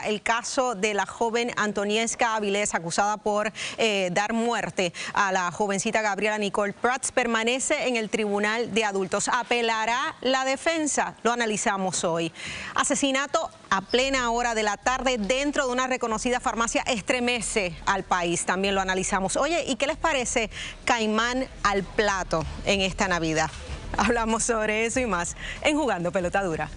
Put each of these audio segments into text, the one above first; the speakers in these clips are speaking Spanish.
el caso de la joven Antoniesca Avilés, acusada por dar muerte a la jovencita Gabriela Nicole Prats, permanece en el Tribunal de Adultos. ¿Apelará la defensa? Lo analizamos hoy. Asesinato a plena hora de la tarde dentro de una reconocida farmacia estremece al país. También lo analizamos. Oye, ¿y qué les parece Caimán al plato en esta Navidad? Hablamos sobre eso y más en Jugando Pelota Dura.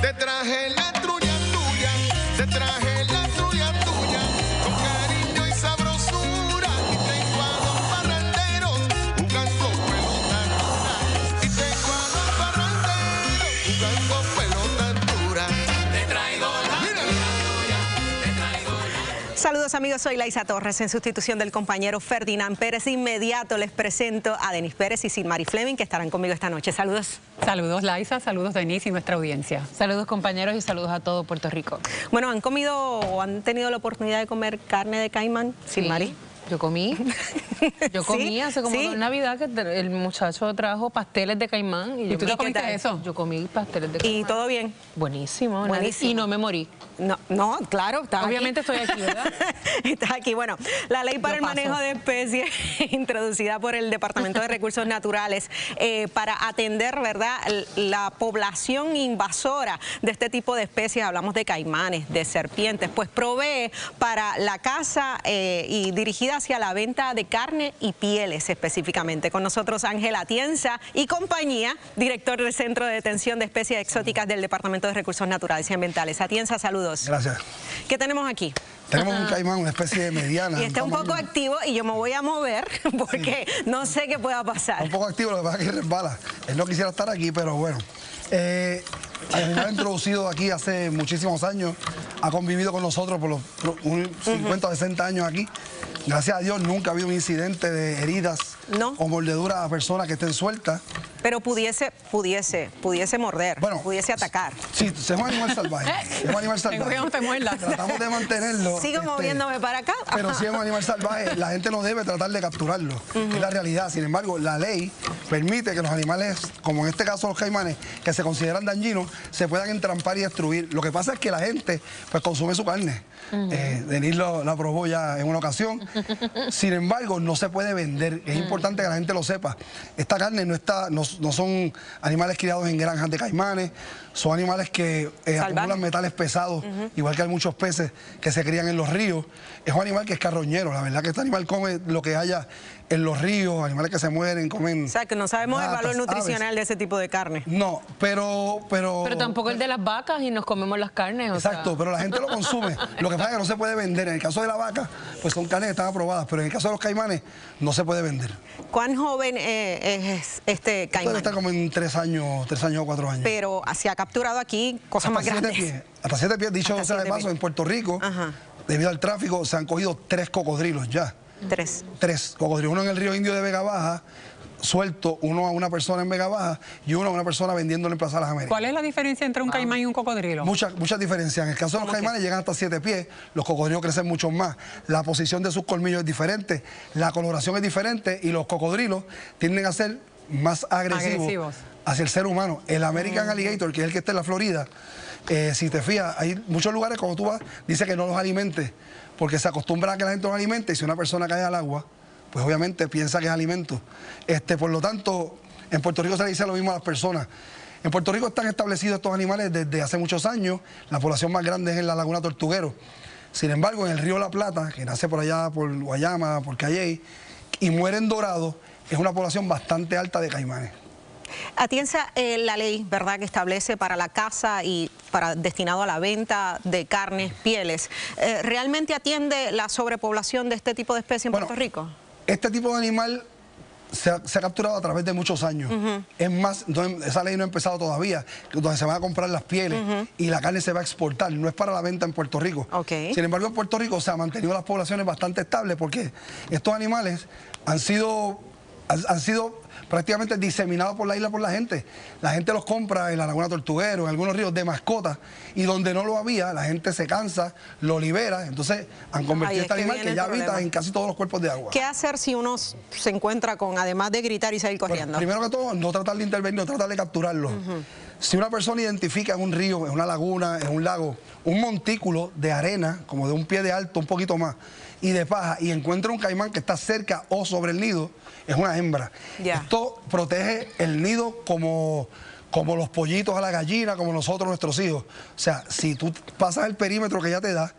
Te traje la trulla tuya, te traje la trulla tuya, con cariño y sabrosura, y tengo a los parranderos jugando pelota dura, y tengo a los parranderos jugando pelota dura. Te traigo la trulla tuya, te traigo la... Saludos amigos, soy Laisa Torres en sustitución del compañero Ferdinand Pérez. De inmediato les presento a Denis Pérez y Silmari Fleming, que estarán conmigo esta noche. Saludos. Saludos Laisa, saludos Denis y nuestra audiencia. Saludos compañeros y saludos a todo Puerto Rico. Bueno, ¿han comido o han tenido la oportunidad de comer carne de caimán, Silmari? Sí, yo comí. Yo comí ¿Sí? hace como ¿Sí? Navidad que el muchacho trajo pasteles de caimán. ¿Y tú te comiste eso? Yo comí pasteles de caimán. ¿Y todo bien? Buenísimo. Buenísimo. Y no me morí. No, claro, estás Obviamente aquí. estoy aquí, ¿verdad? Estás aquí. Bueno, la ley para Yo el manejo paso. de especies introducida por el Departamento de Recursos Naturales para atender, ¿verdad?, la población invasora de este tipo de especies. Hablamos de caimanes, de serpientes, pues provee para la caza y dirigida hacia la venta de carne y pieles específicamente. Con nosotros Ángel Atienza y compañía, director del Centro de Detención de Especies Exóticas del Departamento de Recursos Naturales y Ambientales. Atienza, saludos. Gracias. ¿Qué tenemos aquí? Tenemos un caimán, una especie mediana. Y está un poco tamaño. activo y yo me voy a mover porque no sé qué pueda pasar. Un poco activo, lo que pasa es que resbala. Él no quisiera estar aquí, pero bueno. El animal introducido aquí hace muchísimos años, ha convivido con nosotros por los 50 o 60 años aquí. Gracias a Dios nunca ha habido un incidente de heridas o mordeduras a personas que estén sueltas. Pero pudiese morder, Bueno, pudiese atacar. Sí, es un animal salvaje. Es un animal salvaje. No te muerdas. Tratamos de mantenerlo. Sigo moviéndome para acá. Pero si es un animal salvaje, la gente no debe tratar de capturarlo. Es la realidad. Sin embargo, la ley permite que los animales, como en este caso los caimanes, que se consideran dañinos, se puedan entrampar y destruir. Lo que pasa es que la gente pues consume su carne. Denis la probó ya en una ocasión. Sin embargo, no se puede vender. Es importante que la gente lo sepa. Esta carne no son animales criados en granjas de caimanes, son animales que acumulan metales pesados, igual que hay muchos peces que se crían en los ríos. Es un animal que es carroñero, la verdad que este animal come lo que haya en los ríos, animales que se mueren, comen... O sea, que no sabemos ratas, el valor nutricional aves. de ese tipo de carne. No, pero Pero tampoco el de las vacas y nos comemos las carnes. Exacto, pero la gente lo consume. Lo que pasa es que no se puede vender. En el caso de la vaca, pues son carnes que están aprobadas, pero en el caso de los caimanes, no se puede vender. ¿Cuán joven es este Puede caimán? estar como en 3 años o 4 años. Pero se ha capturado aquí cosas más grandes. Hasta 7 pies, dicho Hasta sea de 7 paso, pies. en Puerto Rico, debido al tráfico, se han cogido 3 cocodrilos ya. 3. 3 cocodrilos, uno en el río Indio de Vega Baja, suelto, uno a una persona en Vega Baja y uno a una persona vendiéndolo en Plaza Las Américas. ¿Cuál es la diferencia entre un caimán y un cocodrilo? Muchas diferencias. En el caso de los caimanes llegan hasta 7 pies, los cocodrilos crecen mucho más. La posición de sus colmillos es diferente, la coloración es diferente y los cocodrilos tienden a ser más agresivos hacia el ser humano. El American Alligator, que es el que está en la Florida, si te fijas, hay muchos lugares cuando tú vas, dice que no los alimentes, porque se acostumbra a que la gente los alimente y si una persona cae al agua, pues obviamente piensa que es alimento. Por lo tanto, en Puerto Rico se le dice lo mismo a las personas. En Puerto Rico están establecidos estos animales desde hace muchos años. La población más grande es en la Laguna Tortuguero. Sin embargo, en el río La Plata, que nace por allá, por Guayama, por Calley, y muere en Dorado, es una población bastante alta de caimanes. Atienza la ley, ¿verdad?, que establece para la caza y destinado a la venta de carnes, pieles. ¿Realmente atiende la sobrepoblación de este tipo de especie en Puerto Rico? Este tipo de animal se ha capturado a través de muchos años. Es más, esa ley no ha empezado todavía, donde se van a comprar las pieles y la carne se va a exportar, no es para la venta en Puerto Rico. Sin embargo, en Puerto Rico se han mantenido las poblaciones bastante estables porque estos animales han sido prácticamente diseminados por la isla por la gente. La gente los compra en la Laguna Tortuguero, en algunos ríos de mascotas, y donde no lo había, la gente se cansa, lo libera, entonces han convertido este animal que ya habita en casi todos los cuerpos de agua. ¿Qué hacer si uno se encuentra con, además de gritar y salir corriendo? Primero que todo, no tratar de intervenir, no tratar de capturarlo. Si una persona identifica en un río, en una laguna, en un lago, un montículo de arena, como de un pie de alto, un poquito más, y de paja, y encuentra un caimán que está cerca o sobre el nido, es una hembra. Esto protege el nido como los pollitos a la gallina, como nosotros, nuestros hijos. O sea, si tú pasas el perímetro que ella te da,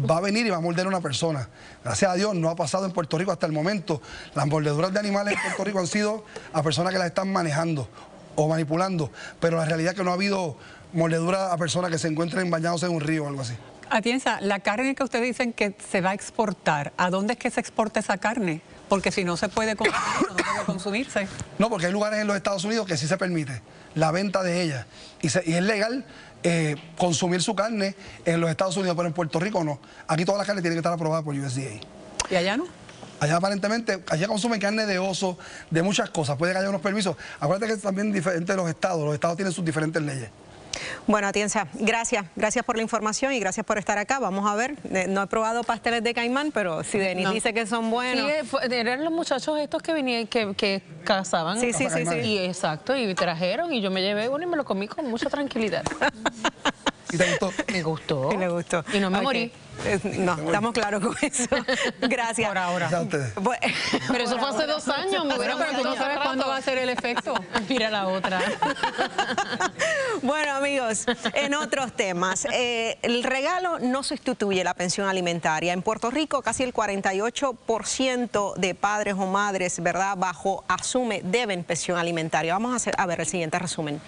va a venir y va a morder a una persona. Gracias a Dios no ha pasado en Puerto Rico hasta el momento. Las mordeduras de animales en Puerto Rico han sido a personas que las están manejando o manipulando, pero la realidad es que no ha habido mordedura a personas que se encuentren bañándose en un río o algo así. Atienza, la carne que ustedes dicen que se va a exportar, ¿a dónde es que se exporta esa carne? Porque si no se puede consumir, no puede consumirse. No, porque hay lugares en los Estados Unidos que sí se permite la venta de ella. Y es legal consumir su carne en los Estados Unidos, pero en Puerto Rico no. Aquí toda la carne tiene que estar aprobada por USDA. ¿Y allá no? Allá aparentemente, allá consumen carne de oso, de muchas cosas. Puede que haya unos permisos. Acuérdate que es también diferente de los estados. Los estados tienen sus diferentes leyes. Bueno, Atienza, gracias por la información y gracias por estar acá. Vamos a ver, no he probado pasteles de caimán, pero si Denis dice que son buenos. Sí, eran los muchachos estos que venían, que cazaban. Sí. Y exacto, y trajeron y yo me llevé uno y me lo comí con mucha tranquilidad. ¿Y te gustó? Me gustó. Y le gustó. Y no me morí. No, estamos claros con eso. Gracias. Por ahora. Pero eso fue hace 2 años. Pero tú no sabes cuándo va a ser el efecto. Mira la otra. Bueno, amigos, en otros temas, el regalo no sustituye la pensión alimentaria. En Puerto Rico, casi el 48% de padres o madres, ¿verdad?, bajo ASUME deben pensión alimentaria. Vamos a ver el siguiente resumen.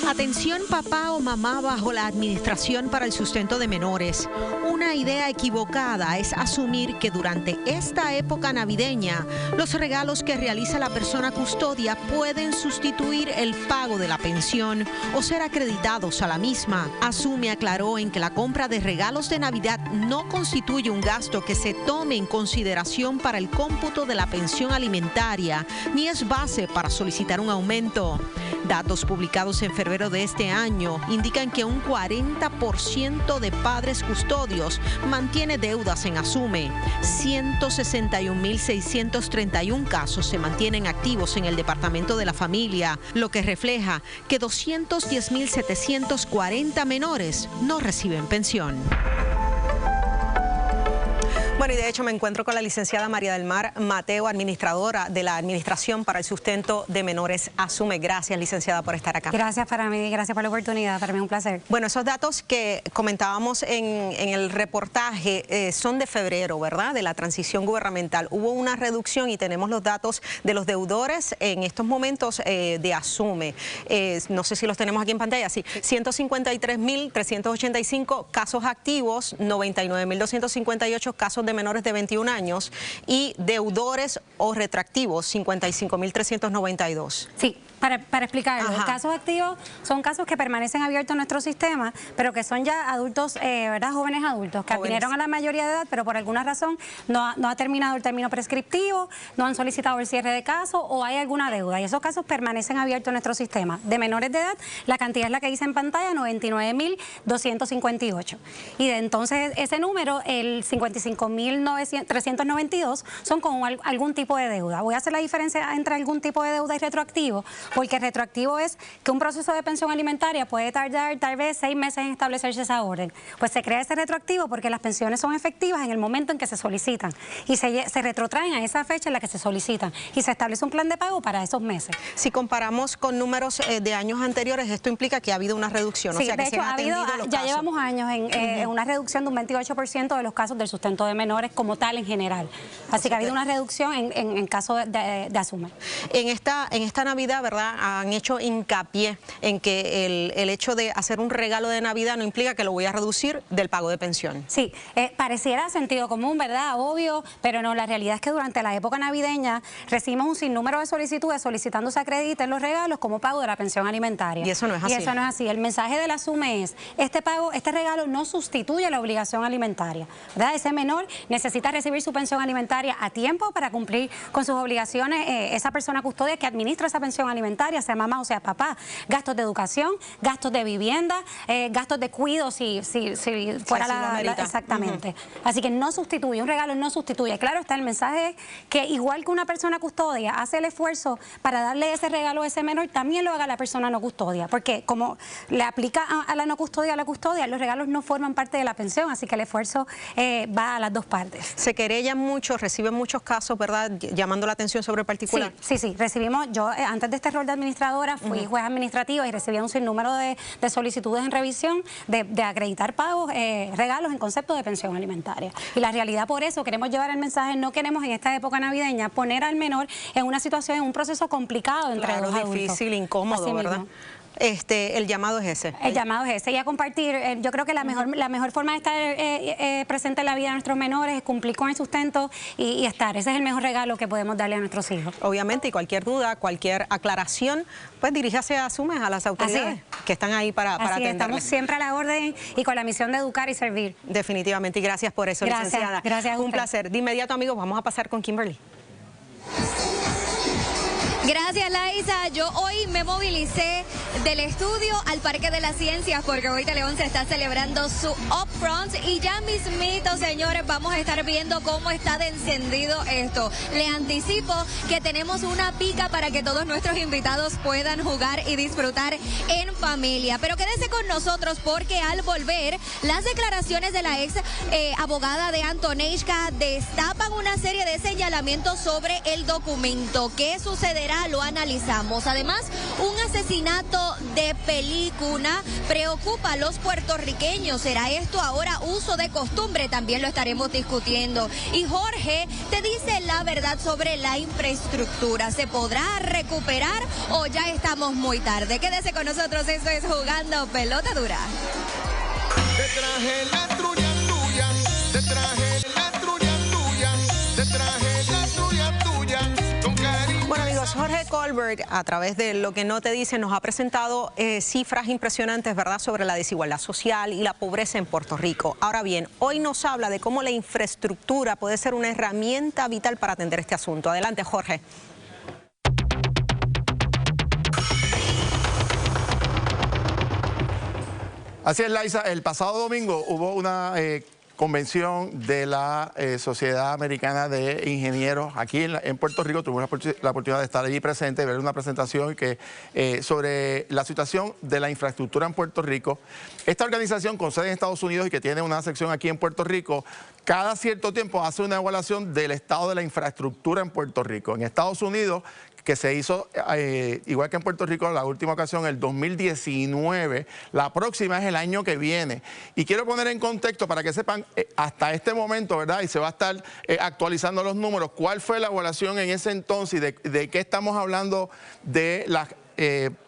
Atención papá o mamá bajo la Administración para el Sustento de Menores. Una idea equivocada es asumir que durante esta época navideña, los regalos que realiza la persona custodia pueden sustituir el pago de la pensión o ser acreditados a la misma. ASUME aclaró en que la compra de regalos de Navidad no constituye un gasto que se tome en consideración para el cómputo de la pensión alimentaria, ni es base para solicitar un aumento. Datos publicados en febrero de este año indican que un 40% de padres custodios mantiene deudas en ASUME. 161.631 casos se mantienen activos en el Departamento de la Familia, lo que refleja que 210.740 menores no reciben pensión. Bueno, y de hecho me encuentro con la licenciada María del Mar Mateo, administradora de la Administración para el Sustento de Menores ASUME. Gracias, licenciada, por estar acá. Gracias para mí, gracias por la oportunidad, para mí es un placer. Bueno, esos datos que comentábamos en el reportaje son de febrero, ¿verdad?, de la transición gubernamental. Hubo una reducción y tenemos los datos de los deudores en estos momentos de ASUME. No sé si los tenemos aquí en pantalla, sí. 153.385 casos activos, 99.258 casos de menores de 21 años y deudores o retroactivos, 55.392. Sí. Para explicarlo, Ajá. Casos activos son casos que permanecen abiertos en nuestro sistema, pero que son ya adultos, ¿verdad? Jóvenes adultos, que adquirieron a la mayoría de edad, pero por alguna razón no ha terminado el término prescriptivo, no han solicitado el cierre de caso o hay alguna deuda. Y esos casos permanecen abiertos en nuestro sistema. De menores de edad, la cantidad es la que dice en pantalla, 99.258. Y de entonces ese número, el 55.392, son con algún tipo de deuda. Voy a hacer la diferencia entre algún tipo de deuda y retroactivo, porque retroactivo es que un proceso de pensión alimentaria puede tardar tal vez 6 meses en establecerse esa orden. Pues se crea ese retroactivo porque las pensiones son efectivas en el momento en que se solicitan y se retrotraen a esa fecha en la que se solicitan y se establece un plan de pago para esos meses. Si comparamos con números de años anteriores, esto implica que ha habido una reducción. Sí, o sea, de que hecho, se han atendido los ya casos. llevamos años en una reducción de un 28% de los casos del sustento de menores como tal en general. Así que ha habido una reducción en caso de ASUME. En esta Navidad, ¿verdad?, han hecho hincapié en que el hecho de hacer un regalo de Navidad no implica que lo voy a reducir del pago de pensión. Sí, pareciera sentido común, ¿verdad? Obvio, pero no, la realidad es que durante la época navideña recibimos un sinnúmero de solicitudes solicitando se acrediten los regalos como pago de la pensión alimentaria. Y eso no es así. Y eso no es así. El mensaje de la ASUME es, este regalo no sustituye la obligación alimentaria, ¿verdad? Ese menor necesita recibir su pensión alimentaria a tiempo para cumplir con sus obligaciones, esa persona custodia que administra esa pensión alimentaria. alimentaria, sea mamá o sea papá, gastos de educación, gastos de vivienda, gastos de cuido si fuera exactamente. Así que no sustituye, un regalo no sustituye. Claro está, el mensaje es que igual que una persona custodia hace el esfuerzo para darle ese regalo a ese menor, también lo haga la persona no custodia, porque como le aplica a la no custodia a la custodia, los regalos no forman parte de la pensión, así que el esfuerzo va a las dos partes. Se querellan mucho, reciben muchos casos, ¿verdad?, llamando la atención sobre el particular. Sí, recibimos, yo antes de este rol de administradora fui juez administrativa y recibía un sinnúmero de solicitudes en revisión de acreditar pagos, regalos en concepto de pensión alimentaria. Y la realidad, por eso queremos llevar el mensaje, no queremos en esta época navideña poner al menor en una situación, en un proceso complicado entre dos adultos. Difícil, incómodo, así ¿verdad? Mismo. El llamado es ese. El llamado es ese, y a compartir. Yo creo que la mejor forma de estar presente en la vida de nuestros menores es cumplir con el sustento y estar. Ese es el mejor regalo que podemos darle a nuestros hijos. Obviamente, y cualquier duda, cualquier aclaración, pues diríjase a SUMES, a las autoridades que están ahí para atenderle. Estamos siempre a la orden y con la misión de educar y servir. Definitivamente, y gracias por eso, licenciada. Gracias a usted. Un placer. De inmediato, amigos, vamos a pasar con Kimberly. Gracias, Laisa. Yo hoy me movilicé del estudio al Parque de las Ciencias porque hoy Teleón se está celebrando su Upfront y ya mismito, señores, vamos a estar viendo cómo está de encendido esto. Le anticipo que tenemos una pica para que todos nuestros invitados puedan jugar y disfrutar en familia. Pero quédese con nosotros porque al volver, las declaraciones de la ex abogada de Antoneyska destapan una serie de señalamientos sobre el documento. ¿Qué sucederá? Lo analizamos. Además, un asesinato de película preocupa a los puertorriqueños. ¿Será esto ahora uso de costumbre? También lo estaremos discutiendo. Y Jorge te dice la verdad sobre la infraestructura. ¿Se podrá recuperar o ya estamos muy tarde? Quédese con nosotros, eso es Jugando Pelota Dura. Te traje la trulla tuya, te traje la trulla tuya, te traje la trulla tuya, con cariño. Bueno, amigos, Jorge Colbert, a través de Lo que no te dicen, nos ha presentado cifras impresionantes, ¿verdad?, sobre la desigualdad social y la pobreza en Puerto Rico. Ahora bien, hoy nos habla de cómo la infraestructura puede ser una herramienta vital para atender este asunto. Adelante, Jorge. Así es, Laisa. El pasado domingo hubo una convención de la Sociedad Americana de Ingenieros aquí en Puerto Rico. Tuvimos la oportunidad de estar allí presente y ver una presentación sobre la situación de la infraestructura en Puerto Rico. Esta organización con sede en Estados Unidos y que tiene una sección aquí en Puerto Rico, cada cierto tiempo hace una evaluación del estado de la infraestructura en Puerto Rico. En Estados Unidos, que se hizo, igual que en Puerto Rico, la última ocasión, el 2019, la próxima es el año que viene. Y quiero poner en contexto para que sepan, hasta este momento, ¿verdad?, y se va a estar actualizando los números, cuál fue la evaluación en ese entonces y de qué estamos hablando de las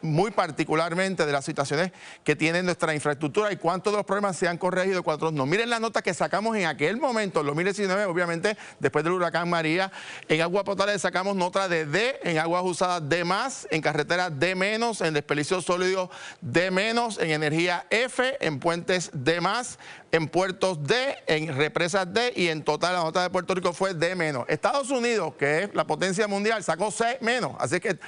muy particularmente de las situaciones que tiene nuestra infraestructura y cuántos de los problemas se han corregido y cuántos no. Miren las notas que sacamos en aquel momento, en 2019, obviamente, después del huracán María. En agua potable sacamos nota de D, en aguas usadas D+, en carreteras D-, en desperdicios sólidos D-, en energía F, en puentes D+, en puertos D, en represas D y en total la nota de Puerto Rico fue D-. Estados Unidos, que es la potencia mundial, sacó C-, así que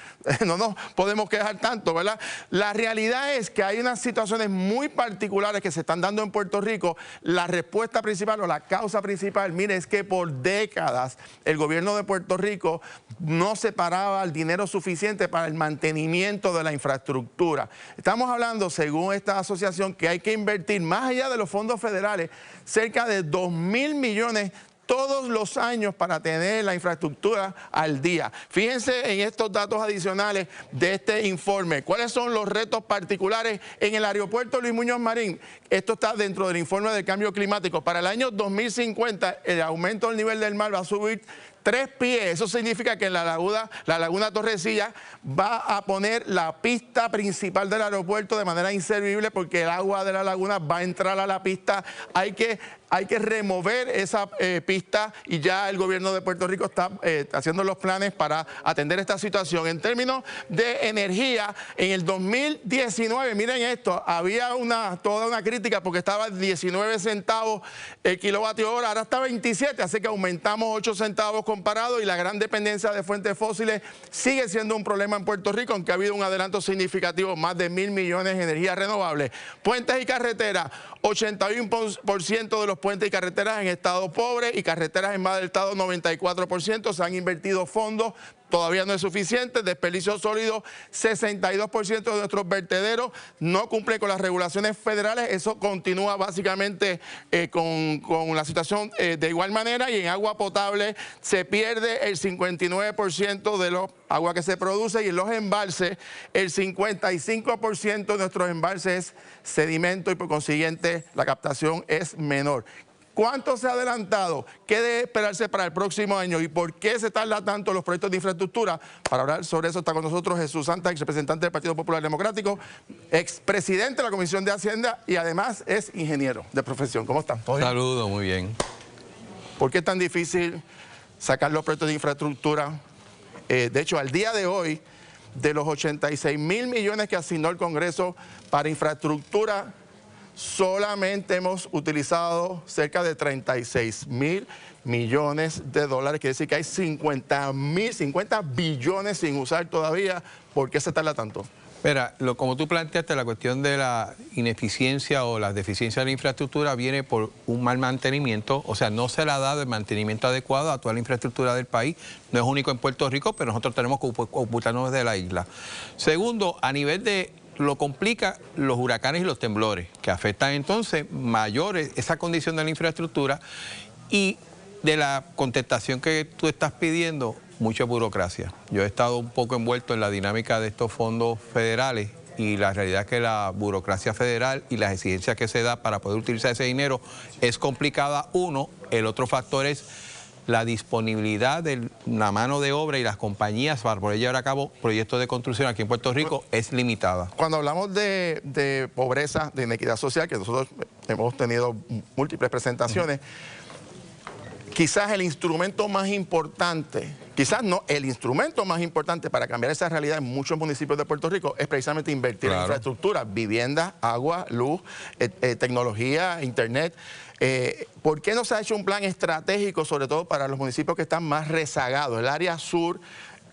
no nos podemos quejar tanto, ¿verdad? La realidad es que hay unas situaciones muy particulares que se están dando en Puerto Rico. La respuesta principal o la causa principal, mire, es que por décadas el gobierno de Puerto Rico no separaba el dinero suficiente para el mantenimiento de la infraestructura. Estamos hablando, según esta asociación, que hay que invertir más allá de los fondos federales, cerca de 2.000 millones todos los años para tener la infraestructura al día. Fíjense en estos datos adicionales de este informe. ¿Cuáles son los retos particulares en el aeropuerto Luis Muñoz Marín? Esto está dentro del informe del cambio climático. Para el año 2050, el aumento del nivel del mar va a subir 3 pies. Eso significa que en la laguna Torrecilla va a poner la pista principal del aeropuerto de manera inservible porque el agua de la laguna va a entrar a la pista. Hay que remover esa pista y ya el gobierno de Puerto Rico está haciendo los planes para atender esta situación. En términos de energía, en el 2019, miren esto, había toda una crítica porque estaba 19 centavos el kilovatio hora, ahora está 27, así que aumentamos 8 centavos comparado y la gran dependencia de fuentes fósiles sigue siendo un problema en Puerto Rico, aunque ha habido un adelanto significativo, más de 1.000 millones de energías renovables. Puentes y carreteras, 81% de los puentes y carreteras en estado pobre y carreteras en más del estado 94%. Se han invertido fondos, todavía no es suficiente. Desperdicio sólido, 62% de nuestros vertederos no cumplen con las regulaciones federales. Eso continúa básicamente con la situación de igual manera, y en agua potable se pierde el 59% de los agua que se produce, y en los embalses el 55% de nuestros embalses es sedimento y por consiguiente la captación es menor. ¿Cuánto se ha adelantado? ¿Qué debe esperarse para el próximo año? ¿Y por qué se tarda tanto los proyectos de infraestructura? Para hablar sobre eso está con nosotros Jesús Santa, ex representante del Partido Popular Democrático, expresidente de la Comisión de Hacienda y además es ingeniero de profesión. ¿Cómo están? Saludos, muy bien. ¿Por qué es tan difícil sacar los proyectos de infraestructura? De hecho, al día de hoy, de los 86.000 millones que asignó el Congreso para infraestructura, solamente hemos utilizado cerca de 36.000 millones de dólares. Quiere decir que hay 50 billones sin usar todavía. ¿Por qué se tarda tanto? Mira, como tú planteaste, la cuestión de la ineficiencia o las deficiencias de la infraestructura viene por un mal mantenimiento, o sea, no se le ha dado el mantenimiento adecuado a toda la infraestructura del país. No es único en Puerto Rico, pero nosotros tenemos que ocultarnos de la isla. Segundo, a nivel de lo complica los huracanes y los temblores, que afectan entonces mayores esa condición de la infraestructura, y de la contestación que tú estás pidiendo, mucha burocracia. Yo he estado un poco envuelto en la dinámica de estos fondos federales y la realidad es que la burocracia federal y las exigencias que se da para poder utilizar ese dinero es complicada, uno. El otro factor es la disponibilidad de la mano de obra y las compañías para poder llevar a cabo proyectos de construcción aquí en Puerto Rico es limitada. Cuando hablamos de pobreza, de inequidad social, que nosotros hemos tenido múltiples presentaciones, quizás el instrumento más importante, quizás no, el instrumento más importante para cambiar esa realidad en muchos municipios de Puerto Rico es precisamente invertir en infraestructura, vivienda, agua, luz, tecnología, internet. ¿Por qué no se ha hecho un plan estratégico, sobre todo para los municipios que están más rezagados? El área sur,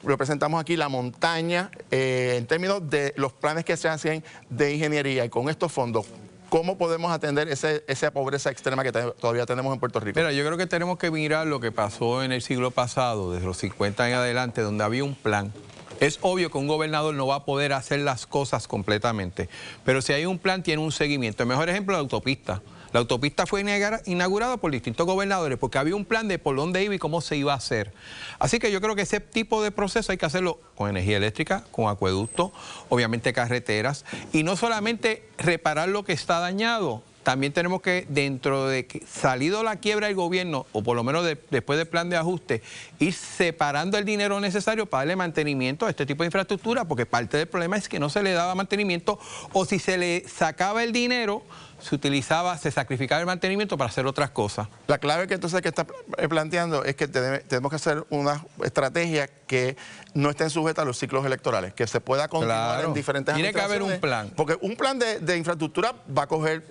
representamos aquí la montaña, en términos de los planes que se hacen de ingeniería y con estos fondos, ¿cómo podemos atender esa pobreza extrema que todavía tenemos en Puerto Rico? Mira, yo creo que tenemos que mirar lo que pasó en el siglo pasado, desde los 50 en adelante, donde había un plan. Es obvio que un gobernador no va a poder hacer las cosas completamente, pero si hay un plan, tiene un seguimiento. El mejor ejemplo es la autopista. La autopista fue inaugurada por distintos gobernadores porque había un plan de por dónde iba y cómo se iba a hacer. Así que yo creo que ese tipo de proceso hay que hacerlo con energía eléctrica, con acueductos, obviamente carreteras, y no solamente reparar lo que está dañado. También tenemos que, dentro de que salido la quiebra del gobierno, o por lo menos después del plan de ajuste, ir separando el dinero necesario para darle mantenimiento a este tipo de infraestructura, porque parte del problema es que no se le daba mantenimiento, o si se le sacaba el dinero, se sacrificaba el mantenimiento para hacer otras cosas. La clave que entonces que está planteando es que tenemos que hacer una estrategia que no estén sujetas a los ciclos electorales, que se pueda continuar en diferentes administraciones. Tiene que haber un plan. Porque un plan de infraestructura va a coger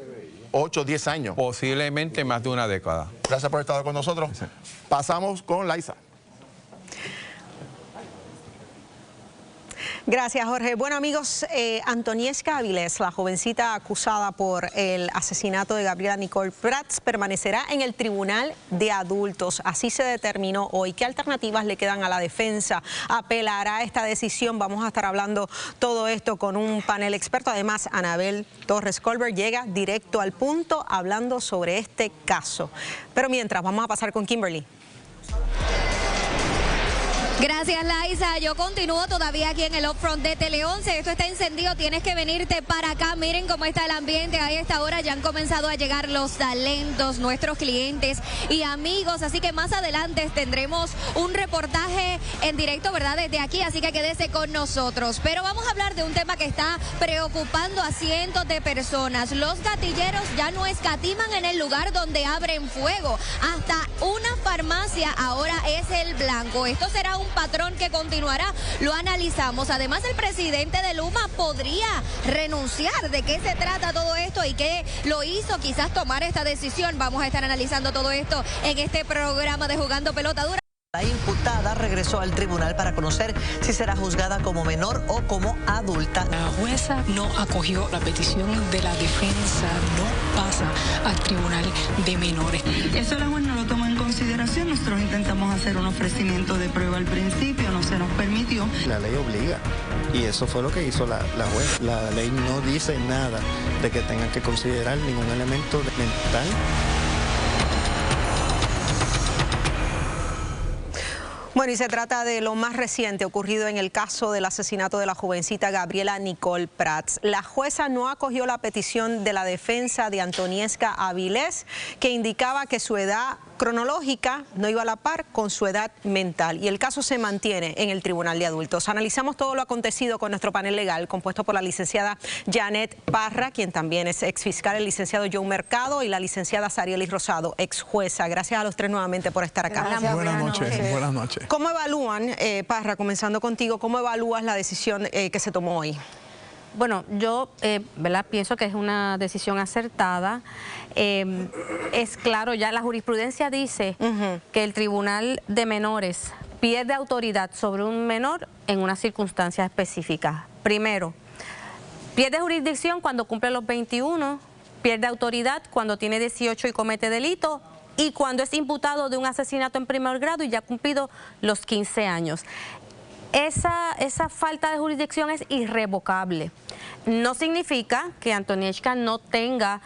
8 o 10 años. Posiblemente más de una década. Gracias por estar con nosotros. Sí. Pasamos con Laisa. Gracias, Jorge. Bueno, amigos, Antoniesca Avilés, la jovencita acusada por el asesinato de Gabriela Nicole Prats, permanecerá en el Tribunal de Adultos. Así se determinó hoy. ¿Qué alternativas le quedan a la defensa? ¿Apelará a esta decisión? Vamos a estar hablando todo esto con un panel experto. Además, Anabel Torres Colbert llega directo al punto hablando sobre este caso. Pero mientras, vamos a pasar con Kimberly. Gracias, Laisa. Yo continúo todavía aquí en el Upfront de Tele 11. Esto está encendido, tienes que venirte para acá. Miren cómo está el ambiente a esta hora. Ya han comenzado a llegar los talentos, nuestros clientes y amigos. Así que más adelante tendremos un reportaje en directo, ¿verdad? Desde aquí, así que quédese con nosotros. Pero vamos a hablar de un tema que está preocupando a cientos de personas. Los gatilleros ya no escatiman en el lugar donde abren fuego. Hasta una farmacia ahora es el blanco. Esto será un patrón que continuará, lo analizamos. Además, el presidente de Luma podría renunciar. ¿De qué se trata todo esto y qué lo hizo quizás tomar esta decisión? Vamos a estar analizando todo esto en este programa de Jugando Pelota Dura. La imputada regresó al tribunal para conocer si será juzgada como menor o como adulta. La jueza no acogió la petición de la defensa, no pasa al tribunal de menores. Eso la juez no lo tomó en consideración. Nosotros intentamos hacer un ofrecimiento de prueba al principio, no se nos permitió. La ley obliga y eso fue lo que hizo la juez. La ley no dice nada de que tengan que considerar ningún elemento mental. Bueno, y se trata de lo más reciente ocurrido en el caso del asesinato de la jovencita Gabriela Nicole Prats. La jueza no acogió la petición de la defensa de Antoniesca Avilés, que indicaba que su edad cronológica no iba a la par con su edad mental, y el caso se mantiene en el Tribunal de Adultos. Analizamos todo lo acontecido con nuestro panel legal, compuesto por la licenciada Janet Parra, quien también es exfiscal, el licenciado Joe Mercado y la licenciada Sarielis Rosado, ex jueza. Gracias a los tres nuevamente por estar acá. Buenas noches. Buenas noches. ¿Cómo evalúan, Parra, comenzando contigo, cómo evalúas la decisión que se tomó hoy? Bueno, yo pienso que es una decisión acertada. Es claro, ya la jurisprudencia dice que el Tribunal de Menores pierde autoridad sobre un menor en una circunstancia específica. Primero, pierde jurisdicción cuando cumple los 21, pierde autoridad cuando tiene 18 y comete delito, y cuando es imputado de un asesinato en primer grado y ya ha cumplido los 15 años. Esa falta de jurisdicción es irrevocable. No significa que Antoniesca no tenga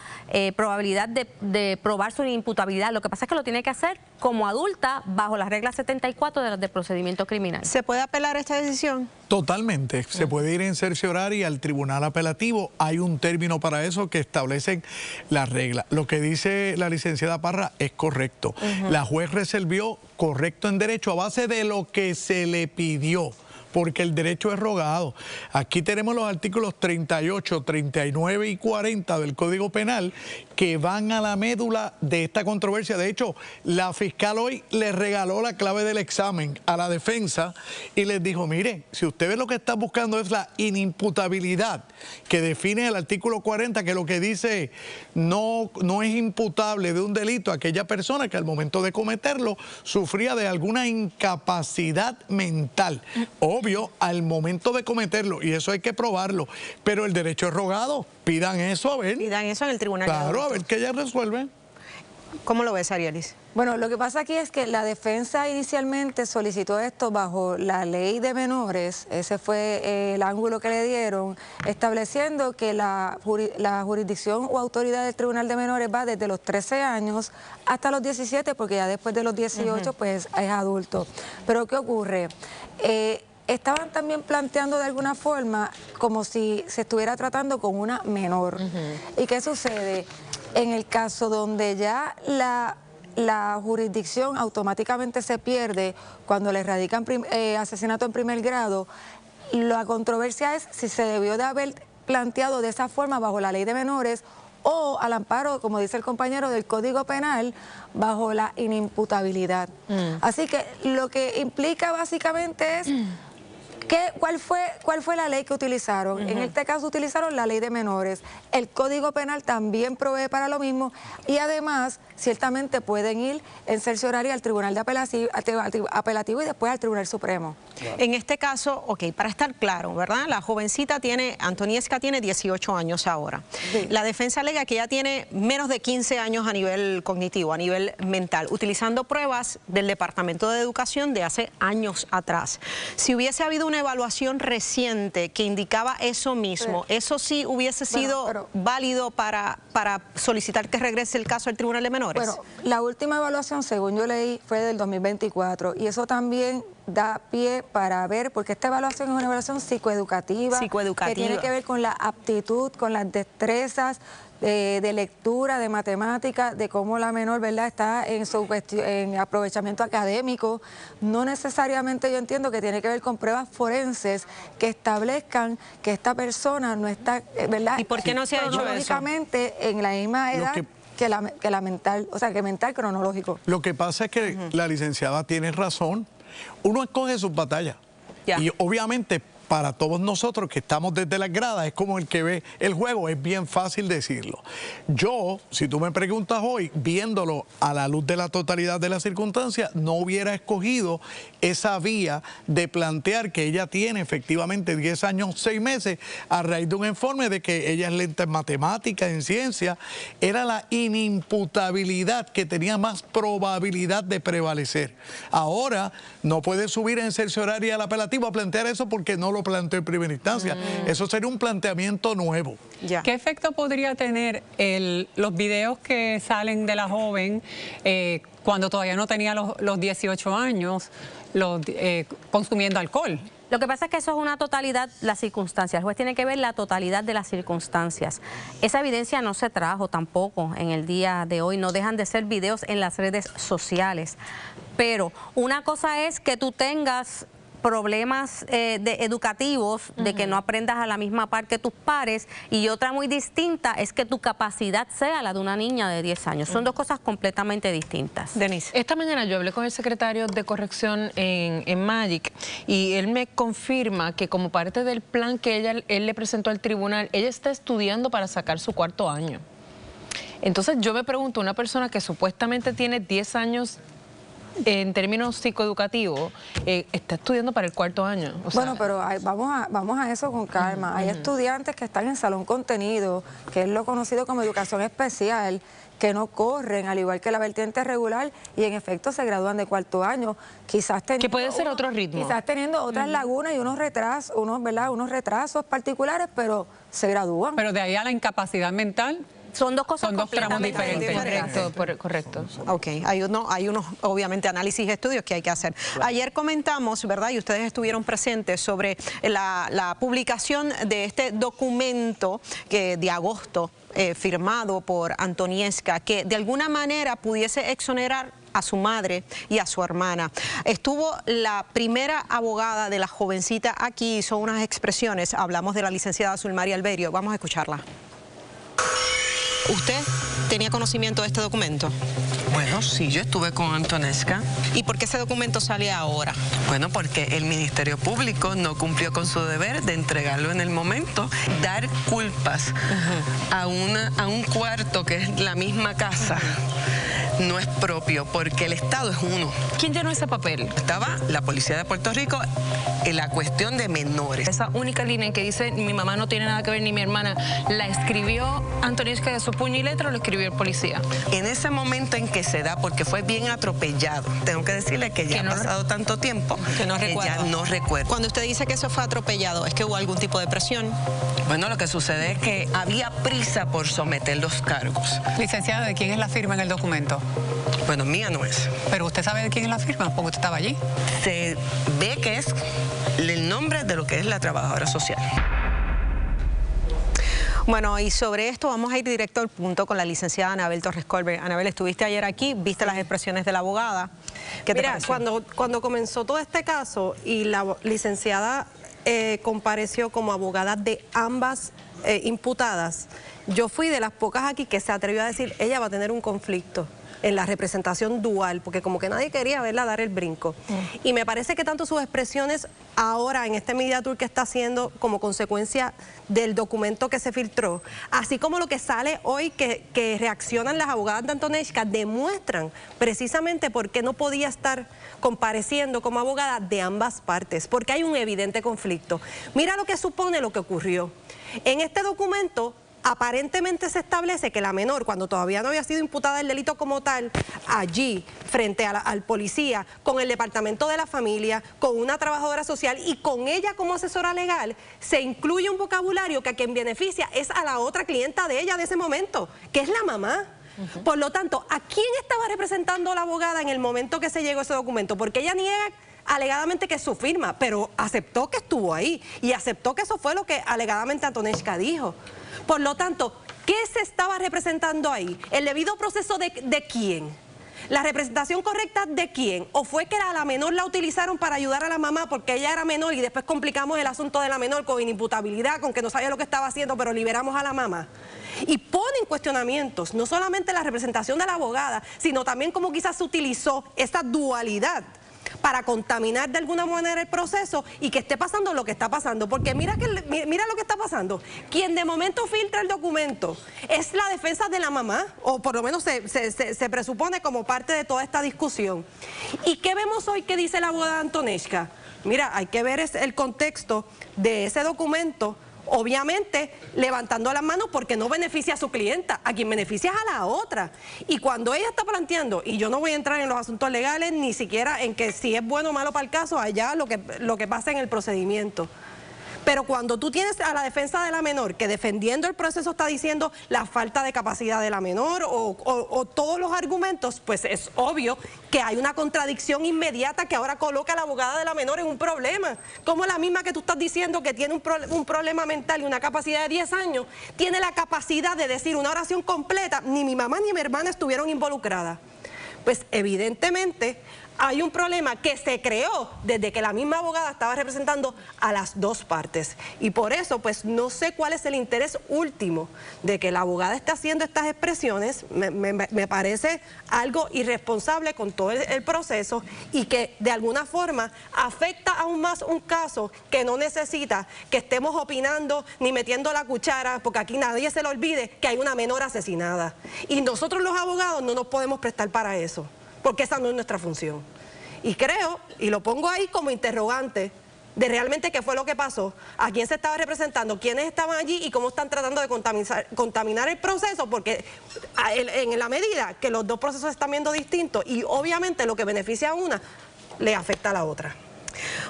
probabilidad de probar su imputabilidad. Lo que pasa es que lo tiene que hacer como adulta bajo las reglas 74 del procedimiento criminal. ¿Se puede apelar a esta decisión? Totalmente. Se puede ir en cercioraria al tribunal apelativo. Hay un término para eso que establecen las reglas. Lo que dice la licenciada Parra es correcto. La juez resolvió correcto en derecho a base de lo que se le pidió, porque el derecho es rogado. Aquí tenemos los artículos 38, 39 y 40 del Código Penal que van a la médula de esta controversia. De hecho, la fiscal hoy le regaló la clave del examen a la defensa y les dijo, mire, si ustedes lo que están buscando es la inimputabilidad que define el artículo 40, que lo que dice no es imputable de un delito a aquella persona que al momento de cometerlo sufría de alguna incapacidad mental. Obvio, al momento de cometerlo, y eso hay que probarlo, pero el derecho es rogado. Pidan eso, a ver. Pidan eso en el tribunal. Claro, a ver qué ella resuelve. ¿Cómo lo ves, Sarielis? Bueno, lo que pasa aquí es que la defensa inicialmente solicitó esto bajo la ley de menores, ese fue el ángulo que le dieron, estableciendo que la jurisdicción o autoridad del Tribunal de Menores va desde los 13 años hasta los 17, porque ya después de los 18 pues es adulto. Pero ¿qué ocurre? Estaban también planteando de alguna forma como si se estuviera tratando con una menor. ¿Y qué sucede? En el caso donde ya la jurisdicción automáticamente se pierde cuando le radican asesinato en primer grado, la controversia es si se debió de haber planteado de esa forma bajo la ley de menores o al amparo, como dice el compañero, del Código Penal bajo la inimputabilidad. Así que lo que implica básicamente es ¿cuál fue la ley que utilizaron? En este caso utilizaron la ley de menores. El Código Penal también provee para lo mismo y además ciertamente pueden ir en cercioraria al Tribunal de Apelativo y después al Tribunal Supremo. En este caso, para estar claro, ¿verdad? La jovencita Antoniesca tiene 18 años ahora. Sí. La defensa alega que ella tiene menos de 15 años a nivel cognitivo, a nivel mental, utilizando pruebas del Departamento de Educación de hace años atrás. Si hubiese habido una evaluación reciente que indicaba eso mismo, ¿eso sí hubiese sido válido para solicitar que regrese el caso al Tribunal de Menores? Bueno, la última evaluación, según yo leí, fue del 2024 y eso también da pie para ver, porque esta evaluación es una evaluación psicoeducativa, que tiene que ver con la aptitud, con las destrezas de lectura, de matemática, de cómo la menor, ¿verdad?, está en aprovechamiento académico. No necesariamente yo entiendo que tiene que ver con pruebas forenses que establezcan que esta persona no está, ¿verdad?, ¿y por qué no se ha hecho eso? En la misma edad que la mental, o sea, que mental cronológico. Lo que pasa es que la licenciada tiene razón. Uno escoge sus batallas. Y obviamente para todos nosotros que estamos desde las gradas, es como el que ve el juego, es bien fácil decirlo. Yo, si tú me preguntas hoy, viéndolo a la luz de la totalidad de las circunstancias, no hubiera escogido esa vía de plantear que ella tiene efectivamente 10 años, 6 meses, a raíz de un informe de que ella es lenta en matemáticas, en ciencia. Era la inimputabilidad que tenía más probabilidad de prevalecer. Ahora no puede subir en cercioraria al apelativo a plantear eso porque no lo planteó en primera instancia. Eso sería un planteamiento nuevo. ¿Qué efecto podría tener los videos que salen de la joven cuando todavía no tenía los 18 años consumiendo alcohol? Lo que pasa es que eso es una totalidad, las circunstancias. El juez tiene que ver la totalidad de las circunstancias. Esa evidencia no se trajo tampoco en el día de hoy. No dejan de ser videos en las redes sociales. Pero una cosa es que tú tengas problemas educativos, de que no aprendas a la misma par que tus pares, y otra muy distinta es que tu capacidad sea la de una niña de 10 años. Son dos cosas completamente distintas. Denise. Esta mañana yo hablé con el secretario de corrección en Magic y él me confirma que como parte del plan que él le presentó al tribunal, ella está estudiando para sacar su 4º año. Entonces yo me pregunto, una persona que supuestamente tiene 10 años en términos psicoeducativos, está estudiando para el 4º año. Bueno, pero vamos a eso con calma. Hay estudiantes que están en salón contenido, que es lo conocido como educación especial, que no corren, al igual que la vertiente regular, y en efecto se gradúan de 4º año. Quizás teniendo que puede ser otro ritmo. Quizás teniendo otras lagunas y unos retrasos, unos retrasos particulares, pero se gradúan. Pero de ahí a la incapacidad mental... Son dos cosas completamente diferentes. Correcto. Ok, hay unos, obviamente, análisis y estudios que hay que hacer. Ayer comentamos, ¿verdad? Y ustedes estuvieron presentes sobre la publicación de este documento de agosto firmado por Antoniesca, que de alguna manera pudiese exonerar a su madre y a su hermana. Estuvo la primera abogada de la jovencita aquí, hizo unas expresiones. Hablamos de la licenciada Zulmaria Alberio. Vamos a escucharla. ¿Usted tenía conocimiento de este documento? Bueno, sí, yo estuve con Antoniesca. ¿Y por qué ese documento sale ahora? Bueno, porque el Ministerio Público no cumplió con su deber de entregarlo en el momento. Dar culpas a un cuarto que es la misma casa no es propio, porque el Estado es uno. ¿Quién llenó ese papel? Estaba la Policía de Puerto Rico en la cuestión de menores. Esa única línea en que dice mi mamá no tiene nada que ver ni mi hermana, ¿la escribió Antoniesca de su puño y letra o lo escribió el policía? En ese momento en que se da, porque fue bien atropellado, tengo que decirle que ya ha pasado tanto tiempo que no ya no recuerdo. Cuando usted dice que eso fue atropellado, ¿es que hubo algún tipo de presión? Bueno, lo que sucede es que había prisa por someter los cargos. Licenciada, ¿de quién es la firma en el documento? Bueno, mía no es. ¿Pero usted sabe de quién es la firma? Porque usted estaba allí. Se ve que es el nombre de lo que es la trabajadora social. Bueno, y sobre esto vamos a ir directo al punto con la licenciada Anabel Torres Colbert. Anabel, estuviste ayer aquí, viste las expresiones de la abogada. ¿Qué te pareció? Cuando comenzó todo este caso y la licenciada compareció como abogada de ambas imputadas, yo fui de las pocas aquí que se atrevió a decir, ella va a tener un conflicto en la representación dual, porque como que nadie quería verla dar el brinco. Y me parece que tanto sus expresiones ahora en este media tour que está haciendo como consecuencia del documento que se filtró, así como lo que sale hoy que reaccionan las abogadas de Antoniesca, demuestran precisamente por qué no podía estar compareciendo como abogada de ambas partes, porque hay un evidente conflicto. Mira lo que supone lo que ocurrió. En este documento aparentemente se establece que la menor, cuando todavía no había sido imputada el delito como tal, allí, frente al policía, con el departamento de la familia, con una trabajadora social y con ella como asesora legal, se incluye un vocabulario que a quien beneficia es a la otra clienta de ella de ese momento, que es la mamá. Por lo tanto, ¿a quién estaba representando la abogada en el momento que se llegó ese documento? Porque ella niega alegadamente que es su firma, pero aceptó que estuvo ahí y aceptó que eso fue lo que alegadamente Antoniesca dijo. Por lo tanto, ¿qué se estaba representando ahí? ¿El debido proceso de quién? ¿La representación correcta de quién? ¿O fue que a la menor la utilizaron para ayudar a la mamá porque ella era menor y después complicamos el asunto de la menor con inimputabilidad, con que no sabía lo que estaba haciendo, pero liberamos a la mamá? Y ponen cuestionamientos, no solamente la representación de la abogada, sino también cómo quizás se utilizó esa dualidad para contaminar de alguna manera el proceso y que esté pasando lo que está pasando. Porque mira lo que está pasando. Quien de momento filtra el documento es la defensa de la mamá, o por lo menos se presupone como parte de toda esta discusión. ¿Y qué vemos hoy que dice la abogada Antonieska? Mira, hay que ver el contexto de ese documento, obviamente levantando las manos porque no beneficia a su clienta, a quien beneficia es a la otra. Y cuando ella está planteando, y yo no voy a entrar en los asuntos legales, ni siquiera en que si es bueno o malo para el caso, allá lo que pasa en el procedimiento. Pero cuando tú tienes a la defensa de la menor, que defendiendo el proceso está diciendo la falta de capacidad de la menor o todos los argumentos, pues es obvio que hay una contradicción inmediata que ahora coloca a la abogada de la menor en un problema. Como la misma que tú estás diciendo que tiene un problema mental y una capacidad de 10 años, tiene la capacidad de decir una oración completa, ni mi mamá ni mi hermana estuvieron involucradas. Pues evidentemente hay un problema que se creó desde que la misma abogada estaba representando a las dos partes. Y por eso, pues no sé cuál es el interés último de que la abogada esté haciendo estas expresiones. Me parece algo irresponsable con todo el proceso y que de alguna forma afecta aún más un caso que no necesita que estemos opinando ni metiendo la cuchara, porque aquí nadie se le olvide que hay una menor asesinada. Y nosotros los abogados no nos podemos prestar para eso, porque esa no es nuestra función. Y creo, y lo pongo ahí como interrogante, de realmente qué fue lo que pasó, a quién se estaba representando, quiénes estaban allí y cómo están tratando de contaminar el proceso, porque en la medida que los dos procesos están viendo distintos y obviamente lo que beneficia a una le afecta a la otra.